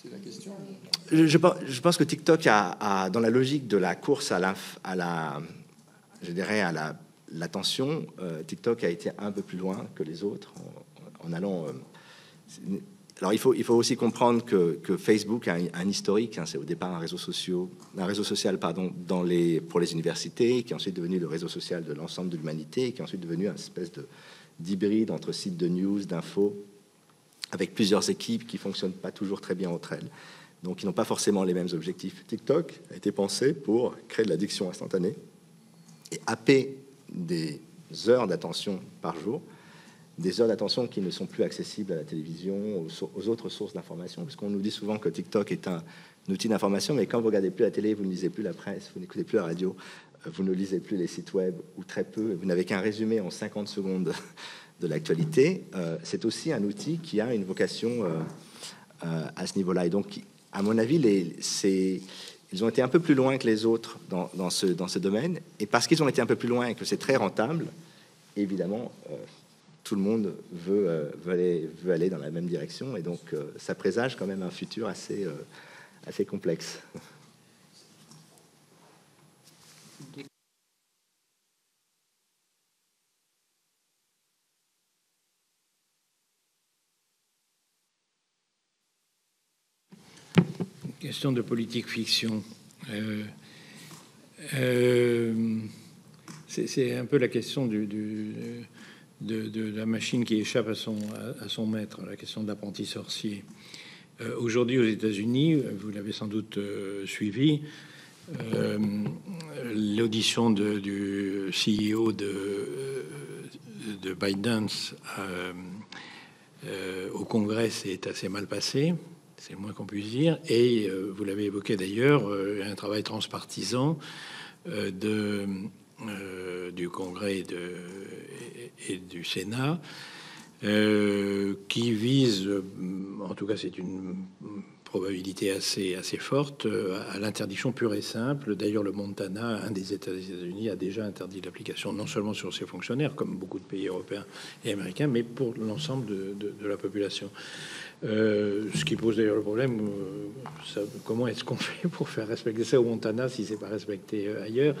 C'est la question. Je pense que TikTok a dans la logique de la course à l'attention, TikTok a été un peu plus loin que les autres en allant. Alors il faut aussi comprendre que Facebook a un historique. C'est au départ un réseau social pour les universités, qui est ensuite devenu le réseau social de l'ensemble de l'humanité, qui est ensuite devenu une espèce d'hybride entre sites de news, d'infos, avec plusieurs équipes qui fonctionnent pas toujours très bien entre elles. Donc ils n'ont pas forcément les mêmes objectifs. TikTok a été pensé pour créer de l'addiction instantanée et happer des heures d'attention par jour, des heures d'attention qui ne sont plus accessibles à la télévision, aux autres sources d'information, puisqu'on nous dit souvent que TikTok est outil d'information, mais quand vous regardez plus la télé, vous ne lisez plus la presse, vous n'écoutez plus la radio, vous ne lisez plus les sites web, ou très peu, vous n'avez qu'un résumé en 50 secondes de l'actualité, c'est aussi un outil qui a une vocation à ce niveau-là. Et donc, à mon avis, ils ont été un peu plus loin que les autres dans ce domaine, et parce qu'ils ont été un peu plus loin et que c'est très rentable, évidemment, tout le monde veut aller dans la même direction, et donc ça présage quand même un futur assez complexe. Question de politique fiction. C'est un peu la question de la machine qui échappe à son maître, la question de l'apprenti sorcier. Aujourd'hui, aux États-Unis, vous l'avez sans doute suivi, l'audition du CEO de ByteDance au Congrès s'est assez mal passée. C'est le moins qu'on puisse dire. Et vous l'avez évoqué d'ailleurs, un travail transpartisan du Congrès et du Sénat qui vise, en tout cas c'est une probabilité assez forte, à l'interdiction pure et simple. D'ailleurs, le Montana, un des États des États-Unis, a déjà interdit l'application non seulement sur ses fonctionnaires, comme beaucoup de pays européens et américains, mais pour l'ensemble de la population. Ce qui pose d'ailleurs le problème, comment est-ce qu'on fait pour faire respecter ça au Montana si c'est pas respecté ailleurs?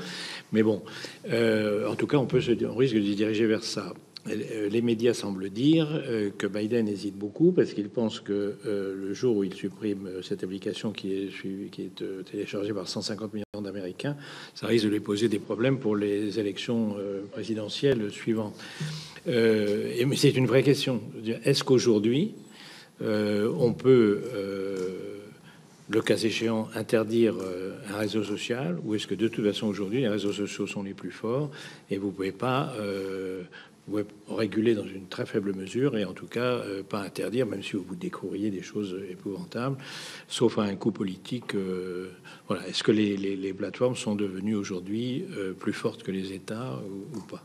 Mais bon, en tout cas, on risque de se diriger vers ça. Les médias semblent dire que Biden hésite beaucoup parce qu'il pense que le jour où il supprime cette application qui est téléchargée par 150 millions d'Américains, ça risque de lui poser des problèmes pour les élections présidentielles suivantes. Mais c'est une vraie question. Est-ce qu'aujourd'hui, on peut, le cas échéant, interdire un réseau social, ou est-ce que de toute façon aujourd'hui les réseaux sociaux sont les plus forts et vous pouvez pas réguler dans une très faible mesure et en tout cas pas interdire, même si vous découvriez des choses épouvantables, sauf à un coût politique. Voilà. Est-ce que les plateformes sont devenues aujourd'hui plus fortes que les États ou pas?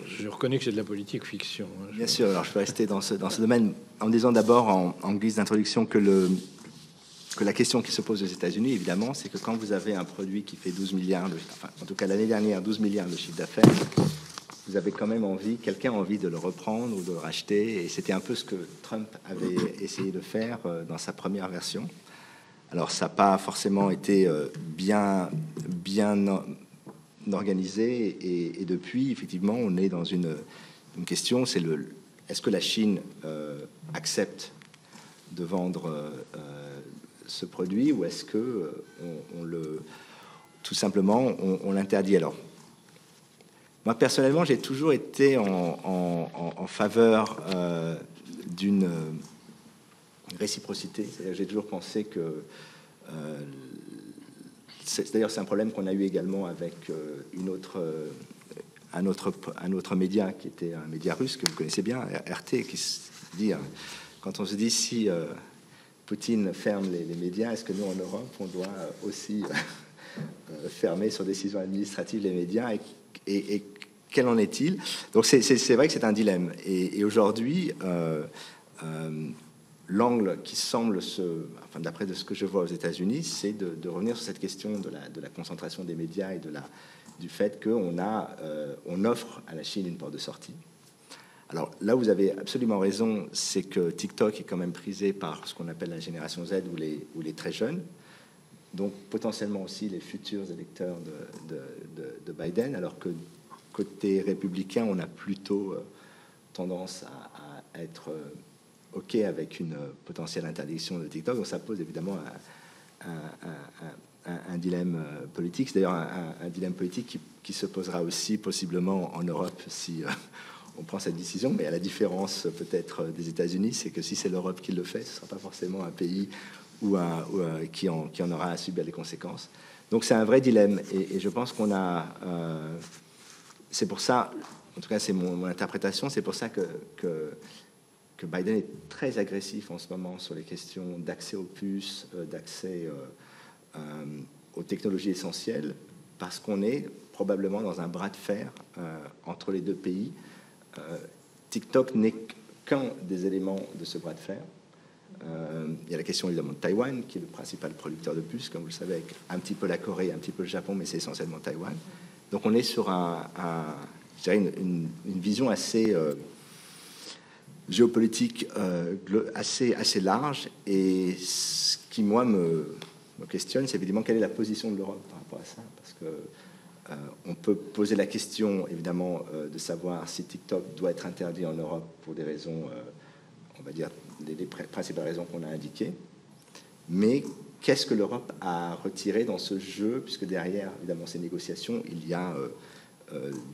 Je reconnais que c'est de la politique fiction. Bien sûr, alors je peux rester dans ce domaine en disant d'abord en guise d'introduction que la question qui se pose aux États-Unis, évidemment, c'est que quand vous avez un produit qui fait 12 milliards, en tout cas l'année dernière, 12 milliards de chiffre d'affaires, vous avez quand même quelqu'un a envie de le reprendre ou de le racheter, et c'était un peu ce que Trump avait essayé de faire dans sa première version. Alors ça n'a pas forcément été bien organisé, et depuis, effectivement, on est dans une question, c'est est-ce que la Chine accepte de vendre ce produit, ou est-ce que tout simplement on l'interdit? Alors, moi personnellement, j'ai toujours été en faveur d'une réciprocité. J'ai toujours pensé que d'ailleurs, c'est un problème qu'on a eu également avec un autre média qui était un média russe que vous connaissez bien, RT, qui se dit, quand on se dit si Poutine ferme les médias, est-ce que nous en Europe on doit aussi fermer sur décision administrative les médias, et quel en est-il? Donc c'est vrai que c'est un dilemme, et aujourd'hui l'angle qui semble d'après de ce que je vois aux États-Unis, c'est de revenir sur cette question de la concentration des médias et du fait qu'on on offre à la Chine une porte de sortie. Alors là, vous avez absolument raison, c'est que TikTok est quand même prisé par ce qu'on appelle la génération Z ou les très jeunes, donc potentiellement aussi les futurs électeurs de Biden, alors que côté républicain, on a plutôt tendance à être OK avec une potentielle interdiction de TikTok. Donc ça pose évidemment un dilemme politique. C'est d'ailleurs un dilemme politique qui se posera aussi possiblement en Europe si on prend cette décision. Mais à la différence peut-être des États-Unis, c'est que si c'est l'Europe qui le fait, ce ne sera pas forcément un pays qui en aura à subir les conséquences. Donc c'est un vrai dilemme. Et je pense qu'on a... c'est pour ça, en tout cas c'est mon interprétation, c'est pour ça que que Biden est très agressif en ce moment sur les questions d'accès aux puces, d'accès aux technologies essentielles, parce qu'on est probablement dans un bras de fer entre les deux pays. TikTok n'est qu'un des éléments de ce bras de fer. Il y a la question évidemment de Taïwan, qui est le principal producteur de puces, comme vous le savez, avec un petit peu la Corée, un petit peu le Japon, mais c'est essentiellement Taïwan. Donc on est sur je dirais une vision assez géopolitique, assez large. Et ce qui, moi, me questionne, c'est évidemment quelle est la position de l'Europe par rapport à ça. Parce que on peut poser la question, évidemment, de savoir si TikTok doit être interdit en Europe pour des raisons, on va dire, les principales raisons qu'on a indiquées. Mais qu'est-ce que l'Europe a retiré dans ce jeu, puisque derrière, évidemment, ces négociations, il y a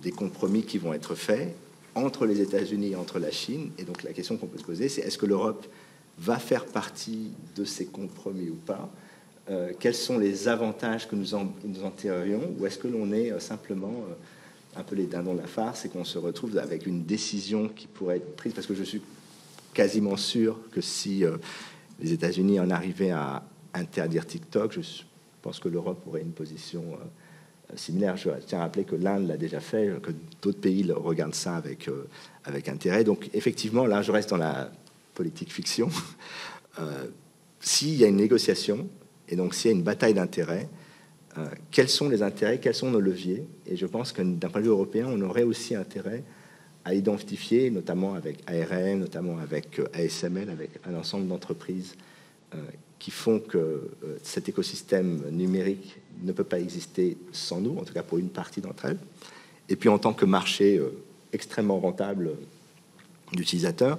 des compromis qui vont être faits entre les États-Unis et entre la Chine. Et donc la question qu'on peut se poser, c'est est-ce que l'Europe va faire partie de ces compromis ou pas? Quels sont les avantages que nous en tirerions? Ou est-ce que l'on est simplement un peu les dindons de la farce et qu'on se retrouve avec une décision qui pourrait être prise? Parce que je suis quasiment sûr que si les États-Unis en arrivaient à interdire TikTok, je pense que l'Europe aurait une position similaire. Je tiens à rappeler que l'Inde l'a déjà fait, que d'autres pays regardent ça avec intérêt. Donc effectivement, là, je reste dans la politique fiction. S'il y a une négociation, et donc s'il y a une bataille d'intérêts, quels sont les intérêts, quels sont nos leviers? Et je pense que d'un point de vue européen, on aurait aussi intérêt à identifier, notamment avec ARM, notamment avec ASML, avec un ensemble d'entreprises qui font que cet écosystème numérique ne peut pas exister sans nous, en tout cas pour une partie d'entre elles. Et puis en tant que marché extrêmement rentable d'utilisateurs.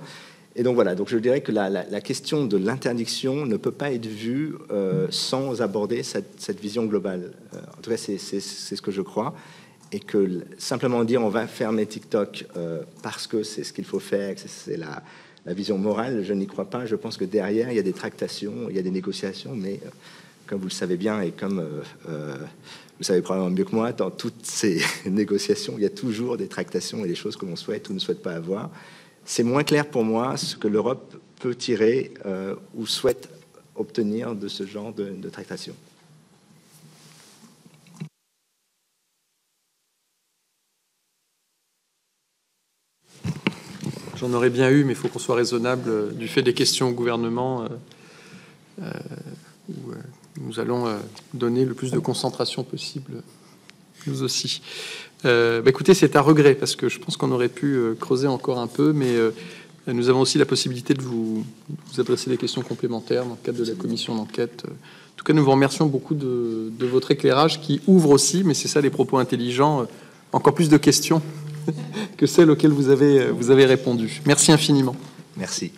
Et donc voilà, donc je dirais que la question de l'interdiction ne peut pas être vue sans aborder cette vision globale. En tout cas, c'est ce que je crois. Et que simplement dire on va fermer TikTok parce que c'est ce qu'il faut faire, que c'est la vision morale, je n'y crois pas. Je pense que derrière, il y a des tractations, il y a des négociations, mais comme vous le savez bien et comme vous savez probablement mieux que moi, dans toutes ces négociations, il y a toujours des tractations et des choses que l'on souhaite ou ne souhaite pas avoir. C'est moins clair pour moi ce que l'Europe peut tirer ou souhaite obtenir de ce genre de tractations. J'en aurais bien eu, mais il faut qu'on soit raisonnable du fait des questions au gouvernement où nous allons donner le plus de concentration possible, nous aussi. Écoutez, c'est à regret, parce que je pense qu'on aurait pu creuser encore un peu, mais nous avons aussi la possibilité de vous adresser des questions complémentaires dans le cadre de la commission d'enquête. En tout cas, nous vous remercions beaucoup de votre éclairage qui ouvre aussi, mais c'est ça les propos intelligents, encore plus de questions que celles auxquelles vous avez répondu. Merci infiniment. Merci.